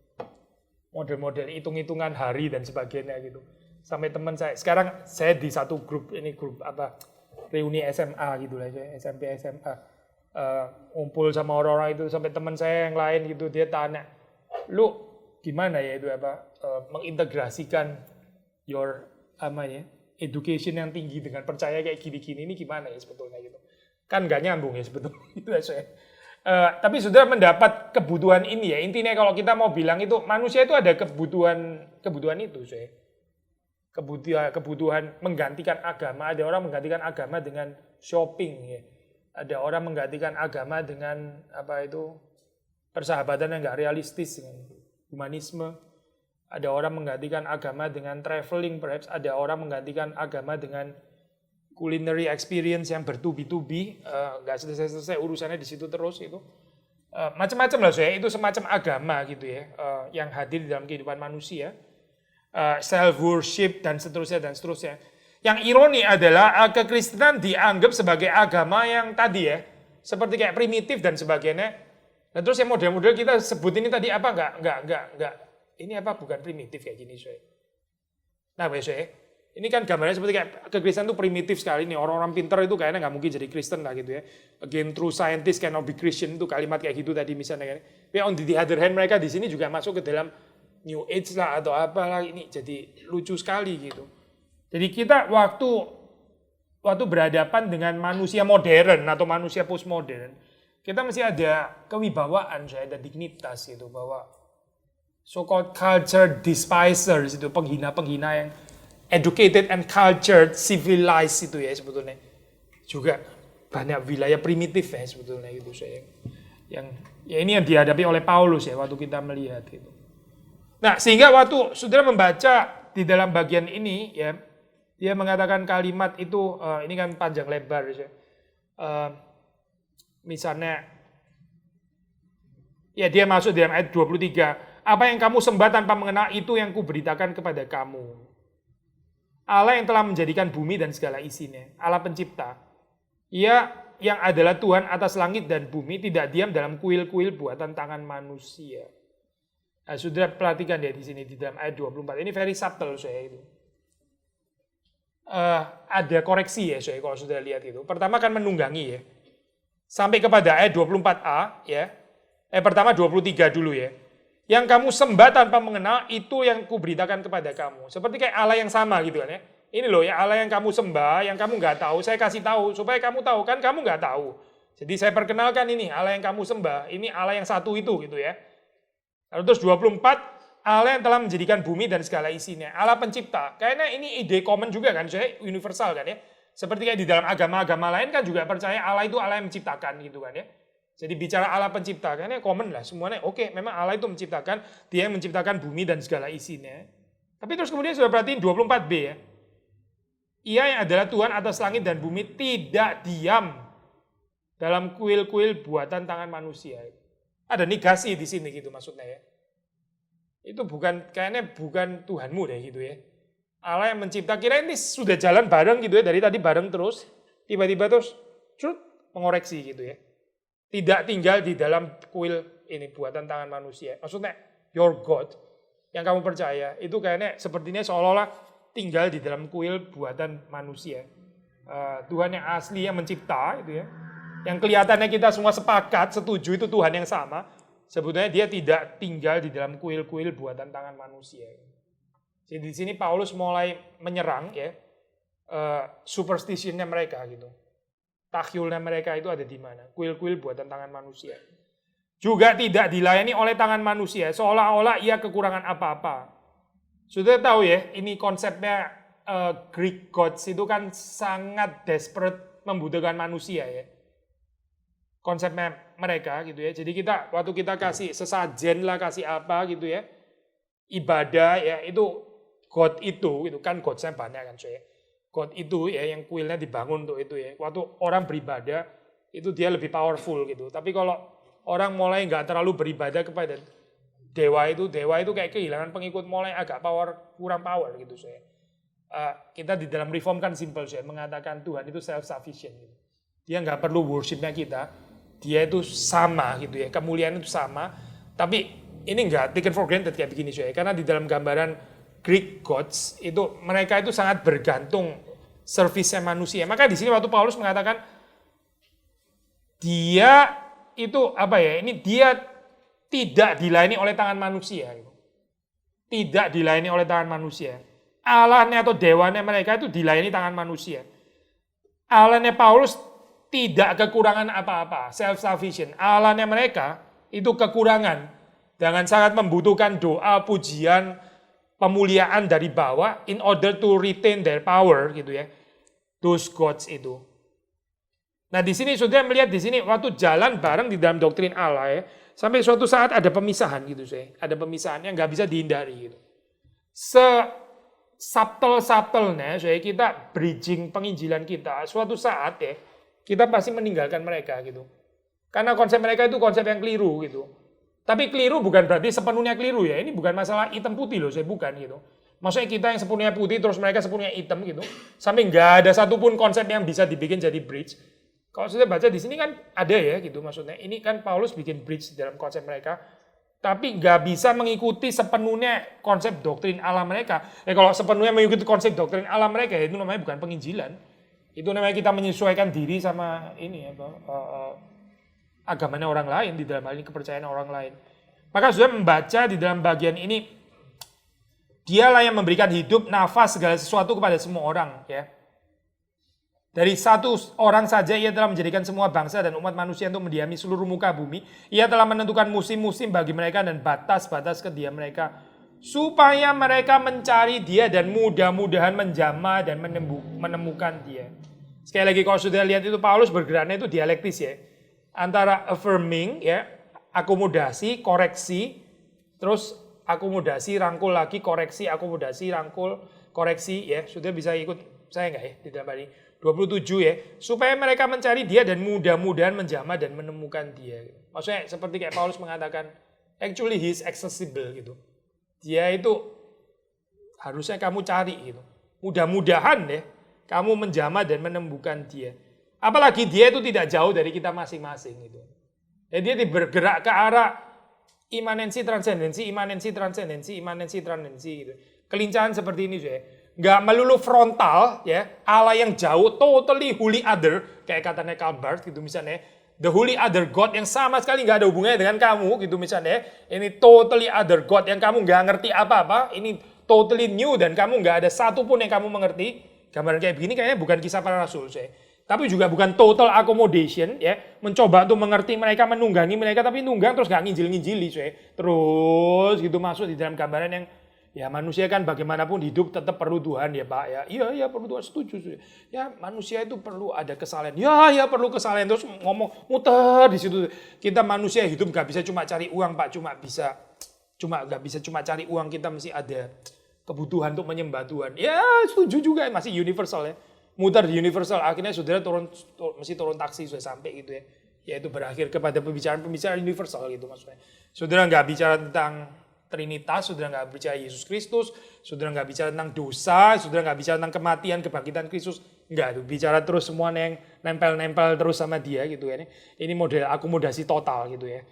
model-model hitung-hitungan hari dan sebagainya gitu. Sampai teman saya di satu grup apa reuni SMA gitu lah saya, SMP SMA. Ngumpul sama orang-orang itu sampai teman saya yang lain gitu dia tanya, "Lu gimana ya itu apa mengintegrasikan your education yang tinggi dengan percaya kayak gini-gini ini gimana ya sebetulnya gitu." Kan nggak nyambung ya sebetulnya itu saya. Tapi sudah mendapat kebutuhan ini ya. Intinya kalau kita mau bilang itu manusia itu ada kebutuhan itu saya. Kebutuhan menggantikan agama. Ada orang menggantikan agama dengan shopping ya. Ada orang menggantikan agama dengan apa itu persahabatan yang nggak realistis dengan humanisme. Ada orang menggantikan agama dengan traveling, perhaps ada orang menggantikan agama dengan culinary experience yang bertubi-tubi, nggak selesai-selesai urusannya di situ terus itu. Macam-macam lah saya, itu semacam agama gitu ya, yang hadir di dalam kehidupan manusia. Self worship dan seterusnya dan seterusnya. Yang ironi adalah kekristenan dianggap sebagai agama yang tadi ya, seperti kayak primitif dan sebagainya. Dan terus yang model-model kita sebut ini tadi apa enggak. Ini apa bukan primitif kayak gini saya. Nah, saya ini kan gambarnya seperti kayak kekristenan itu primitif sekali nih. Orang-orang pintar itu kayaknya nggak mungkin jadi Kristen lah gitu ya. Again, true scientist cannot be Christian itu kalimat kayak gitu tadi misalnya kan. Tapi on the other hand mereka di sini juga masuk ke dalam New Age lah atau apalah ini jadi lucu sekali gitu. Jadi kita waktu berhadapan dengan manusia modern atau manusia postmodern, kita mesti ada kewibawaan, ada dignitas gitu bahwa so-called culture despisers itu penghina-penghina yang educated and cultured, civilized itu ya sebetulnya juga banyak wilayah primitif ya sebetulnya gitu saya yang ya ini yang dihadapi oleh Paulus ya waktu kita melihat itu. Nah sehingga waktu saudara membaca di dalam bagian ini ya dia mengatakan kalimat itu ini kan panjang lebar ya. Misalnya ya dia masuk dalam ayat 23. Apa yang kamu sembah tanpa mengenal itu yang kuberitakan kepada kamu. Allah yang telah menjadikan bumi dan segala isinya. Allah pencipta. Ia yang adalah Tuhan atas langit dan bumi tidak diam dalam kuil-kuil buatan tangan manusia. Nah, saudara perhatikan ya di sini di dalam ayat 24. Ini very subtle saya itu. Ada koreksi ya saya kalau sudah lihat itu. Pertama kan menunggangi ya. Sampai kepada ayat 24a ya. Pertama 23 dulu ya. Yang kamu sembah tanpa mengenal itu yang kuberitakan kepada kamu. Seperti kayak Allah yang sama gitu kan ya. Ini loh ya Allah yang kamu sembah, yang kamu nggak tahu, saya kasih tahu supaya kamu tahu kan kamu nggak tahu. Jadi saya perkenalkan ini Allah yang kamu sembah, ini Allah yang satu itu gitu ya. Lalu terus 24 Allah yang telah menjadikan bumi dan segala isinya. Allah pencipta. Kayaknya ini ide common juga kan, saya universal kan ya. Seperti kayak di dalam agama-agama lain kan juga percaya Allah itu Allah yang menciptakan gitu kan ya. Jadi bicara Allah pencipta, kayaknya common lah semuanya. Oke, memang Allah itu menciptakan, dia yang menciptakan bumi dan segala isinya. Tapi terus kemudian sudah perhatiin 24b ya. Ia yang adalah Tuhan atas langit dan bumi tidak diam dalam kuil-kuil buatan tangan manusia. Ada negasi di sini gitu maksudnya ya. Itu kayaknya bukan Tuhanmu deh gitu ya. Allah yang mencipta, kira ini sudah jalan bareng gitu ya, dari tadi bareng terus, tiba-tiba terus mengoreksi gitu ya. Tidak tinggal di dalam kuil ini buatan tangan manusia. Maksudnya your God yang kamu percaya itu kayaknya sepertinya seolah-olah tinggal di dalam kuil buatan manusia. Tuhan yang asli yang mencipta itu ya. Yang kelihatannya kita semua sepakat, setuju itu Tuhan yang sama. Sebetulnya dia tidak tinggal di dalam kuil-kuil buatan tangan manusia. Jadi di sini Paulus mulai menyerang ya superstitionnya mereka gitu. Takyulnya mereka itu ada di mana? Kuil-kuil buatan tangan manusia. Juga tidak dilayani oleh tangan manusia, seolah-olah ia kekurangan apa-apa. Sudah tahu ya, ini konsepnya Greek gods itu kan sangat desperate membutuhkan manusia ya. Konsepnya mereka gitu ya. Jadi waktu kita kasih sesajen lah, kasih apa gitu ya, ibadah ya, itu god itu kan godsnya banyak kan coy. God itu ya yang kuilnya dibangun untuk itu ya. Waktu orang beribadah itu dia lebih powerful gitu. Tapi kalau orang mulai nggak terlalu beribadah kepada dewa itu kayak kehilangan pengikut, mulai agak kurang power gitu saya. Kita di dalam reform kan simple saya mengatakan Tuhan itu self sufficient gitu. Dia nggak perlu worshipnya kita, dia itu sama gitu ya, kemuliaan itu sama. Tapi ini nggak taken for granted kayak begini saya, karena di dalam gambaran Greek gods itu mereka itu sangat bergantung servisnya manusia. Maka di sini waktu Paulus mengatakan dia itu apa ya? Ini dia tidak dilayani oleh tangan manusia. Tidak dilayani oleh tangan manusia. Allahnya atau dewanya mereka itu dilayani tangan manusia. Allahnya Paulus tidak kekurangan apa-apa, self-sufficient. Allahnya mereka itu kekurangan. Dengan sangat membutuhkan doa, pujian, pemuliaan dari bawah in order to retain their power gitu ya. Those gods itu. Nah di sini sudah melihat di sini waktu jalan bareng di dalam doktrin Allah ya. Sampai suatu saat ada pemisahan gitu saya. Ada pemisahan yang nggak bisa dihindari gitu. Subtle-subtlenya saya kita bridging penginjilan kita. Suatu saat ya kita pasti meninggalkan mereka gitu. Karena konsep mereka itu konsep yang keliru gitu. Tapi keliru bukan berarti sepenuhnya keliru ya. Ini bukan masalah hitam putih loh, saya bukan gitu. Maksudnya kita yang sepenuhnya putih terus mereka sepenuhnya hitam gitu. Sampai nggak ada satupun konsep yang bisa dibikin jadi bridge. Kalau sudah baca di sini kan ada ya gitu maksudnya. Ini kan Paulus bikin bridge dalam konsep mereka. Tapi nggak bisa mengikuti sepenuhnya konsep doktrin Allah mereka. Kalau sepenuhnya mengikuti konsep doktrin Allah mereka, itu namanya bukan penginjilan. Itu namanya kita menyesuaikan diri sama ini agamanya orang lain, di dalam hal ini kepercayaan orang lain. Maka sudah membaca di dalam bagian ini, dialah yang memberikan hidup, nafas, segala sesuatu kepada semua orang. Ya. Dari satu orang saja ia telah menjadikan semua bangsa dan umat manusia untuk mendiami seluruh muka bumi. Ia telah menentukan musim-musim bagi mereka dan batas-batas kediaman mereka. Supaya mereka mencari dia dan mudah-mudahan menjamah dan menemukan dia. Sekali lagi kalau sudah lihat itu Paulus bergeraknya itu dialektis ya. Antara affirming ya, akomodasi, koreksi, terus akomodasi, rangkul lagi, koreksi, akomodasi, rangkul, koreksi ya. Sudah bisa ikut saya enggak ya di dalam ini 27 ya. Supaya mereka mencari dia dan mudah-mudahan menjamah dan menemukan dia. Maksudnya seperti kayak Paulus mengatakan, actually he is accessible gitu. Dia itu harusnya kamu cari gitu. Mudah-mudahan ya kamu menjamah dan menemukan dia. Apalagi dia itu tidak jauh dari kita masing-masing gitu. Jadi dia bergerak ke arah imanensi transendensi gitu. Kelincahan seperti ini saya. Nggak melulu frontal ya, Allah yang jauh, totally holy other, kayak katanya Karl Barth gitu misalnya. The holy other God yang sama sekali nggak ada hubungannya dengan kamu gitu misalnya. Ini totally other God yang kamu nggak ngerti apa-apa. Ini totally new dan kamu nggak ada satupun yang kamu mengerti. Gambaran kayak begini kayaknya bukan kisah para rasul saya. Tapi juga bukan total accommodation ya, mencoba untuk mengerti mereka, menunggangi mereka, tapi nunggang terus gak nginjil-nginjili saya. Terus gitu masuk di dalam gambaran yang ya manusia kan bagaimanapun hidup tetap perlu Tuhan ya Pak ya. Iya perlu Tuhan, setuju. Ya manusia itu perlu ada kesalahan. Ya perlu kesalahan, terus ngomong muter di situ. Kita manusia hidup gak bisa cuma cari uang Pak, gak bisa cuma cari uang, kita mesti ada kebutuhan untuk menyembah Tuhan. Ya setuju juga, masih universal ya. Mutar di universal, akhirnya saudara mesti turun taksi sudah sampai gitu ya. Yaitu berakhir kepada pembicaraan universal gitu maksudnya. Saudara nggak bicara tentang Trinitas, saudara nggak bicara Yesus Kristus, saudara nggak bicara tentang dosa, saudara nggak bicara tentang kematian, kebangkitan Kristus. Nggak, bicara terus semua yang nempel-nempel terus sama dia gitu ya. Ini model akomodasi total gitu ya.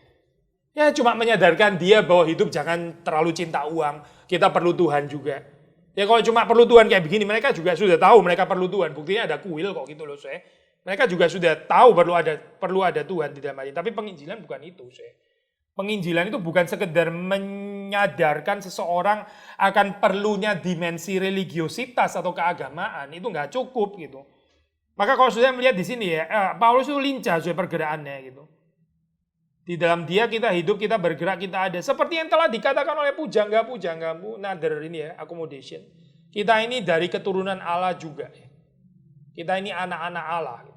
Ya cuma menyadarkan dia bahwa hidup jangan terlalu cinta uang, kita perlu Tuhan juga. Ya kalau cuma perlu Tuhan kayak begini, mereka juga sudah tahu mereka perlu Tuhan. Buktinya ada kuil kok gitu loh saya. Mereka juga sudah tahu perlu ada Tuhan di dalam hal ini. Tapi penginjilan bukan itu saya. Penginjilan itu bukan sekedar menyadarkan seseorang akan perlunya dimensi religiositas atau keagamaan. Itu nggak cukup gitu. Maka kalau sudah melihat di sini ya, Paulus itu lincah sudah pergerakannya gitu. Di dalam dia kita hidup, kita bergerak, kita ada. Seperti yang telah dikatakan oleh pujangga-pujanggamu, Nader ini ya, accommodation. Kita ini dari keturunan Allah juga. Ya. Kita ini anak-anak Allah.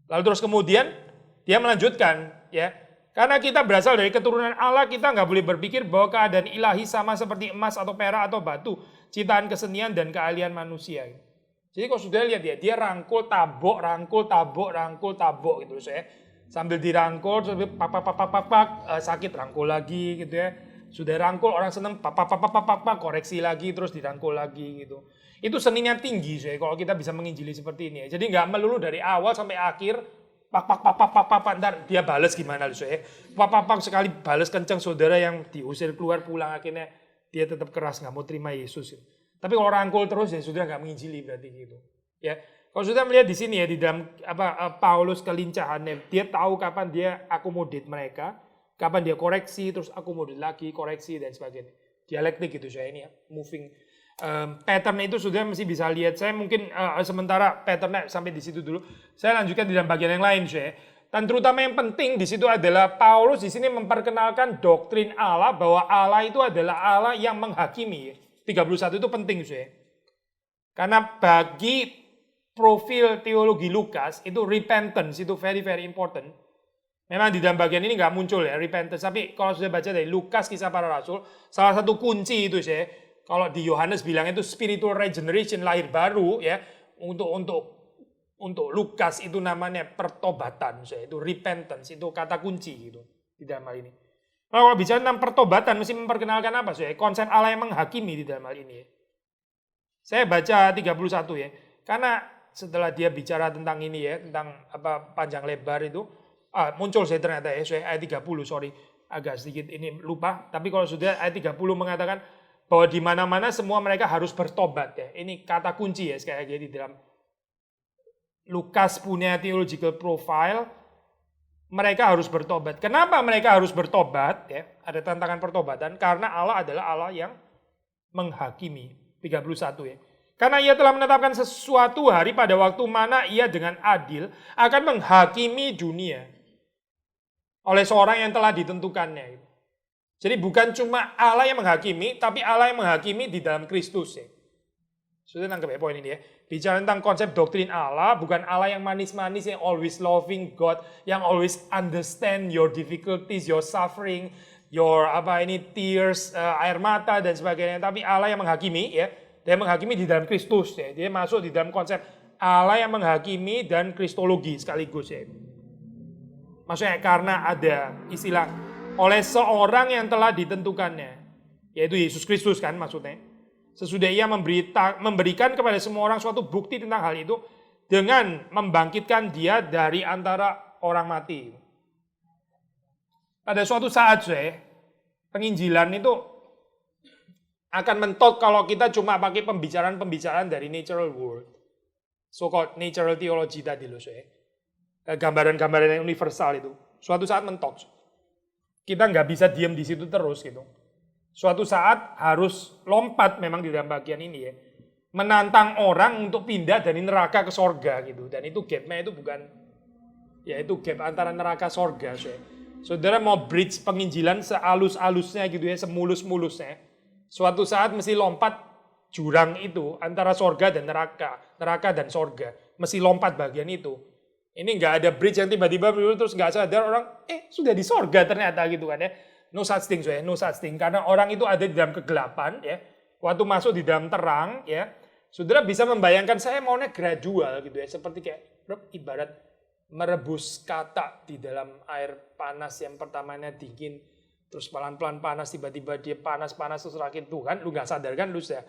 Lalu terus kemudian dia melanjutkan, ya, karena kita berasal dari keturunan Allah, kita nggak boleh berpikir bahwa keadaan ilahi sama seperti emas atau perak atau batu, ciptaan kesenian dan keahlian manusia. Jadi kalau sudah lihat ya, dia rangkul tabok gitu saya. Sambil dirangkul, sambil sakit rangkul lagi gitu ya. Sudah rangkul orang seneng koreksi lagi terus dirangkul lagi gitu. Itu seninya tinggi saya kalau kita bisa menginjili seperti ini ya. Jadi nggak melulu dari awal sampai akhir ntar dia balas gimana lu saya. Sekali balas kenceng saudara yang diusir keluar pulang akhirnya dia tetap keras nggak mau terima Yesus. Tapi kalau rangkul terus ya sudah nggak menginjili berarti gitu. Ya. Kalau sudah melihat di sini ya di dalam Paulus kelincahannya, dia tahu kapan dia akomodit mereka, kapan dia koreksi, terus akomodit lagi, koreksi dan sebagainya. Dialektik gitu saya ini ya, moving pattern itu sudah mesti bisa lihat. Saya mungkin sementara patternnya sampai di situ dulu. Saya lanjutkan di dalam bagian yang lain saya. Dan terutama yang penting di situ adalah Paulus di sini memperkenalkan doktrin Allah bahwa Allah itu adalah Allah yang menghakimi. 31 itu penting saya. Karena bagi profil teologi Lukas itu repentance itu very very important. Memang di dalam bagian ini nggak muncul ya repentance, tapi kalau sudah baca dari Lukas kisah para rasul, salah satu kunci itu sih. Kalau di Yohanes bilang itu spiritual regeneration, lahir baru ya. Untuk Lukas itu namanya pertobatan, sih. Itu repentance, itu kata kunci gitu di dalam hal ini. Nah, kalau bicara tentang pertobatan mesti memperkenalkan apa sih? Konsep Allah yang menghakimi di dalam hal ini. Ya. Saya baca 31 ya. Karena setelah dia bicara tentang ini ya, tentang apa panjang lebar itu, muncul saya ternyata ya, saya ayat 30, sorry, agak sedikit ini lupa, tapi kalau sudah ayat 30 mengatakan bahwa di mana-mana semua mereka harus bertobat ya. Ini kata kunci ya sekali lagi di dalam Lukas punya theological profile, mereka harus bertobat. Kenapa mereka harus bertobat ya? Ada tantangan pertobatan karena Allah adalah Allah yang menghakimi. 31 ya. Karena ia telah menetapkan sesuatu hari pada waktu mana ia dengan adil akan menghakimi dunia oleh seorang yang telah ditentukannya. Jadi bukan cuma Allah yang menghakimi, tapi Allah yang menghakimi di dalam Kristus. Ya. Sudah nangkep ya poin ini ya. Bicara tentang konsep doktrin Allah, bukan Allah yang manis-manis, yang always loving God, yang always understand your difficulties, your suffering, your tears, air mata dan sebagainya. Tapi Allah yang menghakimi ya. Dia menghakimi di dalam Kristus ya. Dia masuk di dalam konsep Allah yang menghakimi dan kristologi sekaligus ya. Maksudnya karena ada istilah oleh seorang yang telah ditentukannya, yaitu Yesus Kristus kan maksudnya. Sesudah ia memberikan kepada semua orang suatu bukti tentang hal itu dengan membangkitkan dia dari antara orang mati. Pada suatu saat saya penginjilan itu akan mentok kalau kita cuma pakai pembicaraan dari natural world. So-called natural theology tadi loh saya. Gambaran-gambaran yang universal itu. Suatu saat mentok. Kita nggak bisa diam di situ terus gitu. Suatu saat harus lompat memang di dalam bagian ini ya. Menantang orang untuk pindah dari neraka ke sorga gitu. Dan itu gapnya itu bukan, ya itu gap antara neraka sorga. Saudara mau bridge penginjilan sealus-alusnya gitu ya, semulus-mulusnya. Suatu saat mesti lompat jurang itu antara sorga dan neraka dan sorga. Mesti lompat bagian itu. Ini nggak ada bridge yang tiba-tiba terus nggak sadar orang, sudah di sorga ternyata gitu kan ya. No such thing, no such thing. Karena orang itu ada di dalam kegelapan ya. Waktu masuk di dalam terang ya, saudara bisa membayangkan saya maunya gradual gitu ya. Seperti kayak ibarat merebus katak di dalam air panas yang pertamanya dingin. Terus pelan-pelan panas, tiba-tiba dia panas-panas terus rakit tuh kan, lu nggak sadar kan, lu sudah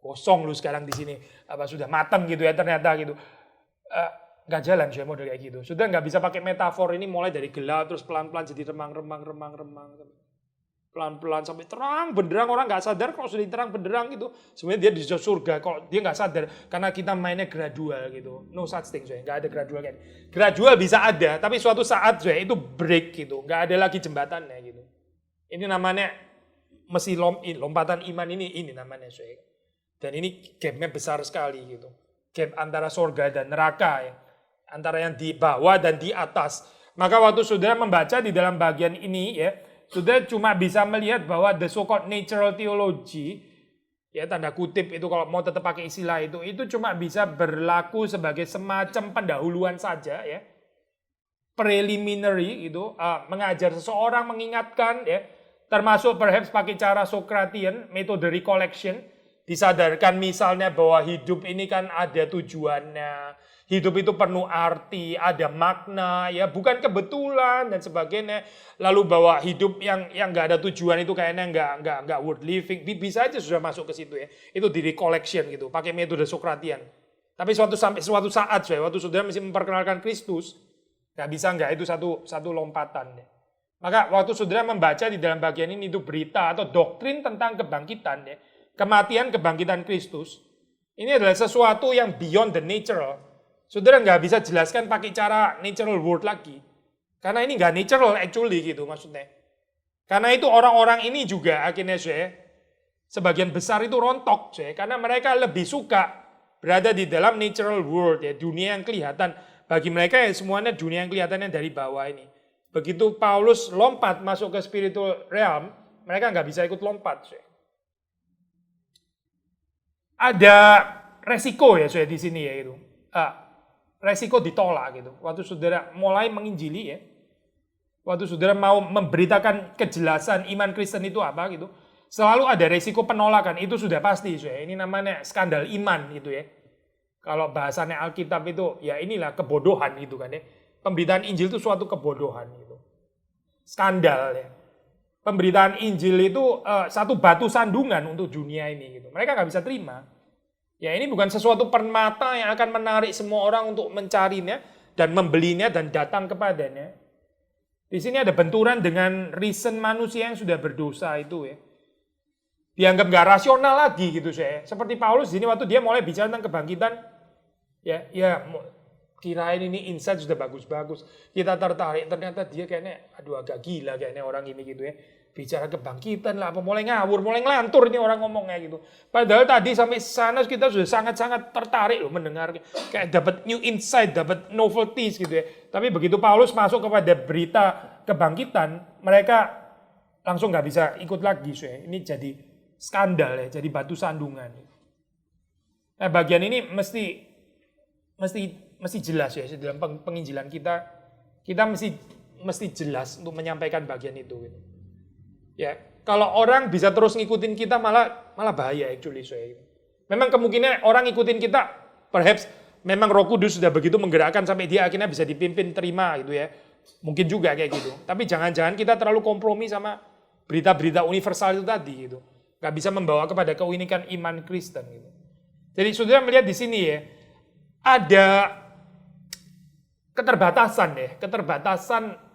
kosong lu sekarang di sini, sudah matang gitu ya ternyata gitu, nggak jalan sih model kayak gitu. Sudah nggak bisa pakai metafor ini mulai dari gelap terus pelan-pelan jadi remang, pelan-pelan sampai terang benderang, orang nggak sadar kalau sudah terang benderang gitu, sebenarnya dia di surga, kalau dia nggak sadar karena kita mainnya gradual gitu, no such thing nggak ada gradual kan. Gradual bisa ada, tapi suatu saat itu break gitu, nggak ada lagi jembatannya gitu. Ini namanya mesti lompatan iman ini namanya saya. Dan ini gapnya besar sekali gitu. Gap antara sorga dan neraka ya. Antara yang di bawah dan di atas. Maka waktu saudara membaca di dalam bagian ini ya, saudara cuma bisa melihat bahwa the so-called natural theology, ya tanda kutip itu kalau mau tetap pakai istilah itu cuma bisa berlaku sebagai semacam pendahuluan saja ya. Preliminary gitu, mengajar seseorang, mengingatkan ya, termasuk perhaps pakai cara Socratian, metode recollection, disadarkan misalnya bahwa hidup ini kan ada tujuannya, hidup itu penuh arti, ada makna, ya bukan kebetulan dan sebagainya. Lalu bahwa hidup yang nggak ada tujuan itu kayaknya nggak worth living, bisa aja sudah masuk ke situ ya. Itu di recollection gitu, pakai metode Socratian. Tapi suatu saat waktu saudara mesti memperkenalkan Kristus, nggak bisa nggak itu satu lompatan ya. Maka waktu saudara membaca di dalam bagian ini itu berita atau doktrin tentang kebangkitan ya, kematian kebangkitan Kristus, ini adalah sesuatu yang beyond the natural. Saudara nggak bisa jelaskan pakai cara natural world lagi. Karena ini nggak natural actually gitu maksudnya. Karena itu orang-orang ini juga akhirnya sebagian besar itu rontok karena mereka lebih suka berada di dalam natural world ya, dunia yang kelihatan. Bagi mereka ya semuanya dunia yang kelihatannya dari bawah ini. Begitu Paulus lompat masuk ke spiritual realm, mereka nggak bisa ikut lompat. Ada resiko ya di sini ya itu. Resiko ditolak gitu. Waktu saudara mulai menginjili ya, waktu saudara mau memberitakan kejelasan iman Kristen itu apa gitu, selalu ada resiko penolakan. Itu sudah pasti ini namanya skandal iman gitu ya. Kalau bahasanya Alkitab itu ya inilah kebodohan gitu kan ya. Pemberitaan Injil itu suatu kebodohan gitu. Skandal ya. Pemberitaan Injil itu satu batu sandungan untuk dunia ini gitu. Mereka nggak bisa terima. Ya ini bukan sesuatu permata yang akan menarik semua orang untuk mencarinya dan membelinya dan datang kepadanya. Di sini ada benturan dengan reason manusia yang sudah berdosa itu ya. Dianggap nggak rasional lagi gitu Seperti Paulus di sini waktu dia mulai bicara tentang kebangkitan, ya kirain ini insight sudah bagus-bagus, kita tertarik, ternyata dia kayaknya agak gila kayaknya orang ini gitu ya. Bicara kebangkitan lah, apa mulai ngawur, mulai ngelantur ini orang ngomongnya gitu. Padahal tadi sampai sana kita sudah sangat-sangat tertarik loh mendengar, kayak dapat new insight, dapat novelties gitu ya. Tapi begitu Paulus masuk kepada berita kebangkitan, mereka langsung nggak bisa ikut lagi Ini jadi skandal ya, jadi batu sandungan. Nah bagian ini mesti jelas ya dalam penginjilan kita mesti jelas untuk menyampaikan bagian itu gitu. Ya, kalau orang bisa terus ngikutin kita malah bahaya actually Memang kemungkinan orang ngikutin kita perhaps memang Roh Kudus sudah begitu menggerakkan sampai dia akhirnya bisa dipimpin terima gitu ya. Mungkin juga kayak gitu. Tapi jangan-jangan kita terlalu kompromi sama berita-berita universal itu tadi gitu. Gak bisa membawa kepada keunikan iman Kristen gitu. Jadi saudara melihat di sini ya, ada keterbatasan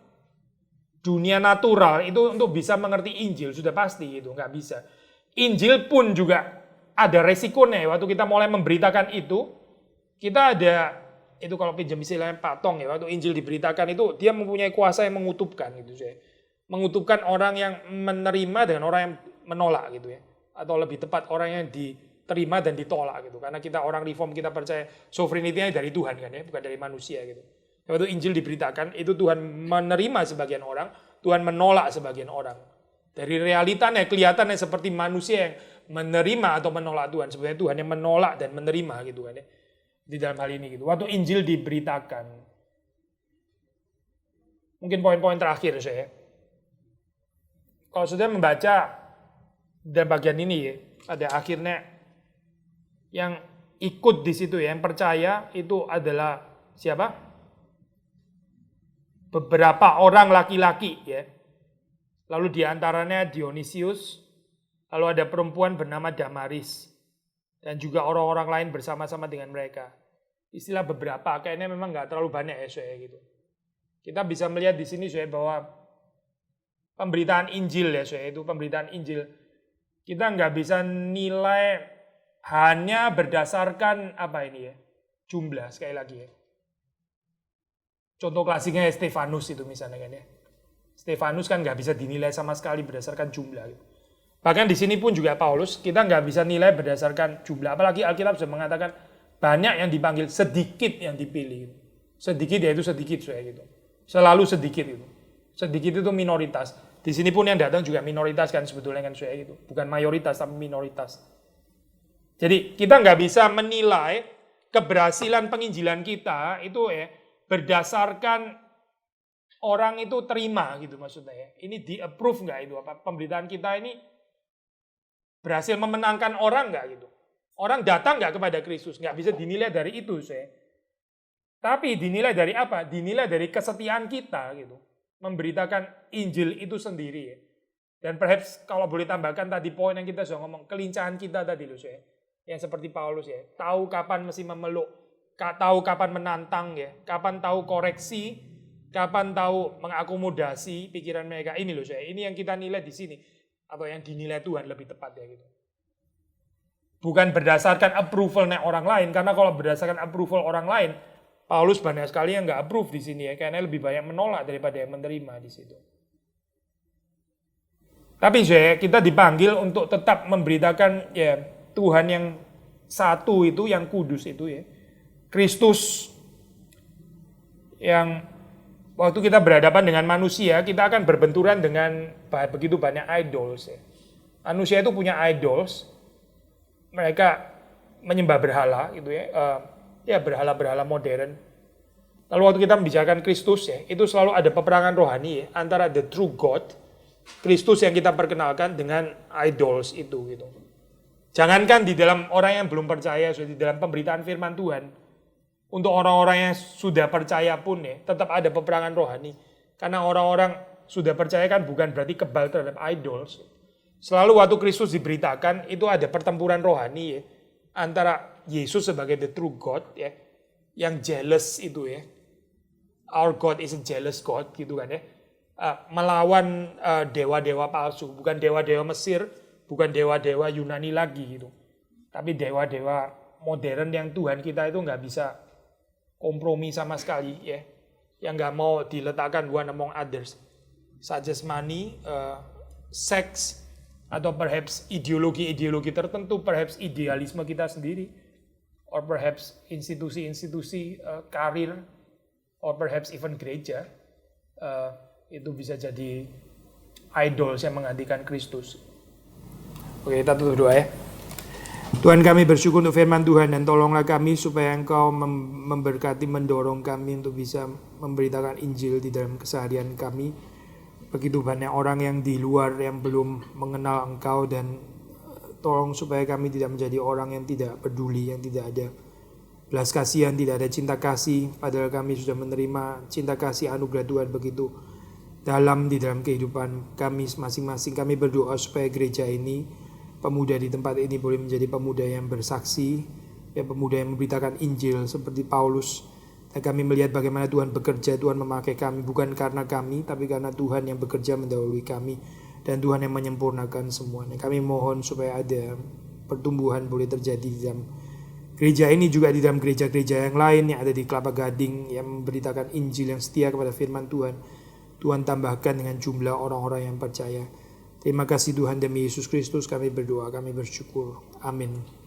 dunia natural itu untuk bisa mengerti Injil sudah pasti gitu, nggak bisa. Injil pun juga ada resikonya. Waktu kita mulai memberitakan itu, kita ada itu kalau pinjam istilahnya Pak Tong ya, waktu Injil diberitakan itu dia mempunyai kuasa yang mengutupkan gitu mengutupkan orang yang menerima dengan orang yang menolak gitu ya, atau lebih tepat orang yang diterima dan ditolak gitu. Karena kita orang reform kita percaya sovereignty-nya dari Tuhan kan ya, bukan dari manusia gitu. Waktu Injil diberitakan, itu Tuhan menerima sebagian orang, Tuhan menolak sebagian orang. Dari realitanya kelihatannya seperti manusia yang menerima atau menolak Tuhan. Sebenarnya Tuhan yang menolak dan menerima gitu kan ya. Di dalam hal ini gitu. Waktu Injil diberitakan. Mungkin poin-poin terakhir Kalau sudah membaca dan bagian ini ya, ada akhirnya yang ikut di situ ya, yang percaya itu adalah siapa? Beberapa orang laki-laki ya. Lalu diantaranya Dionysius, lalu ada perempuan bernama Damaris, dan juga orang-orang lain bersama-sama dengan mereka. Istilah beberapa kayaknya memang nggak terlalu banyak ya gitu. Kita bisa melihat di sini bahwa pemberitaan Injil ya itu pemberitaan Injil. Kita nggak bisa nilai hanya berdasarkan jumlah sekali lagi ya. Contoh klasiknya Stefanus itu misalnya kan ya. Stefanus kan nggak bisa dinilai sama sekali berdasarkan jumlah. Gitu. Bahkan di sini pun juga Paulus, kita nggak bisa nilai berdasarkan jumlah. Apalagi Alkitab sudah mengatakan banyak yang dipanggil, sedikit yang dipilih. Sedikit yaitu sedikit gitu. Selalu sedikit itu. Sedikit itu minoritas. Di sini pun yang datang juga minoritas kan sebetulnya kan saya gitu. Bukan mayoritas tapi minoritas. Jadi kita nggak bisa menilai keberhasilan penginjilan kita itu berdasarkan orang itu terima gitu maksudnya ya. Ini di-approve nggak itu apa pemberitaan kita ini berhasil memenangkan orang nggak gitu. Orang datang nggak kepada Kristus, nggak bisa dinilai dari itu saya. Tapi dinilai dari apa? Dinilai dari kesetiaan kita gitu. Memberitakan Injil itu sendiri ya. Dan perhaps kalau boleh tambahkan tadi poin yang kita sudah ngomong, kelincahan kita tadi loh saya. Yang seperti Paulus ya, tahu kapan mesti memeluk, tahu kapan menantang ya, kapan tahu koreksi, kapan tahu mengakomodasi pikiran mereka. Ini loh saya, ini yang kita nilai di sini atau yang dinilai Tuhan lebih tepat ya gitu. Bukan berdasarkan approval-nya orang lain, karena kalau berdasarkan approval orang lain, Paulus banyak sekali yang nggak approve di sini ya, karena lebih banyak menolak daripada yang menerima di situ. Tapi saya kita dipanggil untuk tetap memberitakan ya Tuhan yang satu itu, yang kudus itu ya. Kristus yang waktu kita berhadapan dengan manusia, kita akan berbenturan dengan begitu banyak idols ya. Manusia itu punya idols, mereka menyembah berhala gitu ya. Ya berhala-berhala modern. Lalu waktu kita membicarakan Kristus ya, itu selalu ada peperangan rohani ya, antara the true God, Kristus yang kita perkenalkan dengan idols itu gitu. Jangankan di dalam orang yang belum percaya, di dalam pemberitaan firman Tuhan, untuk orang-orang yang sudah percaya pun ya, tetap ada peperangan rohani. Karena orang-orang sudah percaya kan bukan berarti kebal terhadap idols. Selalu waktu Kristus diberitakan, itu ada pertempuran rohani ya, antara Yesus sebagai the true God ya, yang jealous itu ya. Our God is a jealous God gitu kan ya. Melawan dewa-dewa palsu, bukan dewa-dewa Mesir, bukan dewa-dewa Yunani lagi gitu. Tapi dewa-dewa modern yang Tuhan kita itu nggak bisa kompromi sama sekali ya. Yang nggak mau diletakkan one among others. Such as money, sex, atau perhaps ideologi-ideologi tertentu, perhaps idealisme kita sendiri, or perhaps institusi-institusi karir, or perhaps even gereja, itu bisa jadi idols yang menggantikan Kristus. Oke, kita tutup doa ya. Tuhan, kami bersyukur untuk firman Tuhan, dan tolonglah kami supaya Engkau memberkati, mendorong kami untuk bisa memberitakan Injil di dalam keseharian kami. Begitu banyak orang yang di luar yang belum mengenal Engkau, dan tolong supaya kami tidak menjadi orang yang tidak peduli, yang tidak ada belas kasihan, tidak ada cinta kasih, padahal kami sudah menerima cinta kasih anugerah Tuhan begitu dalam di dalam kehidupan kami masing-masing. Kami berdoa supaya gereja ini, pemuda di tempat ini boleh menjadi pemuda yang bersaksi, ya, pemuda yang memberitakan Injil seperti Paulus. Dan kami melihat bagaimana Tuhan bekerja, Tuhan memakai kami bukan karena kami, tapi karena Tuhan yang bekerja mendahului kami, dan Tuhan yang menyempurnakan semuanya. Kami mohon supaya ada pertumbuhan boleh terjadi di dalam gereja ini, juga di dalam gereja-gereja yang lain yang ada di Kelapa Gading yang memberitakan Injil, yang setia kepada firman Tuhan. Tuhan tambahkan dengan jumlah orang-orang yang percaya. Terima kasih Tuhan, demi Yesus Kristus kami berdoa, kami bersyukur. Amin.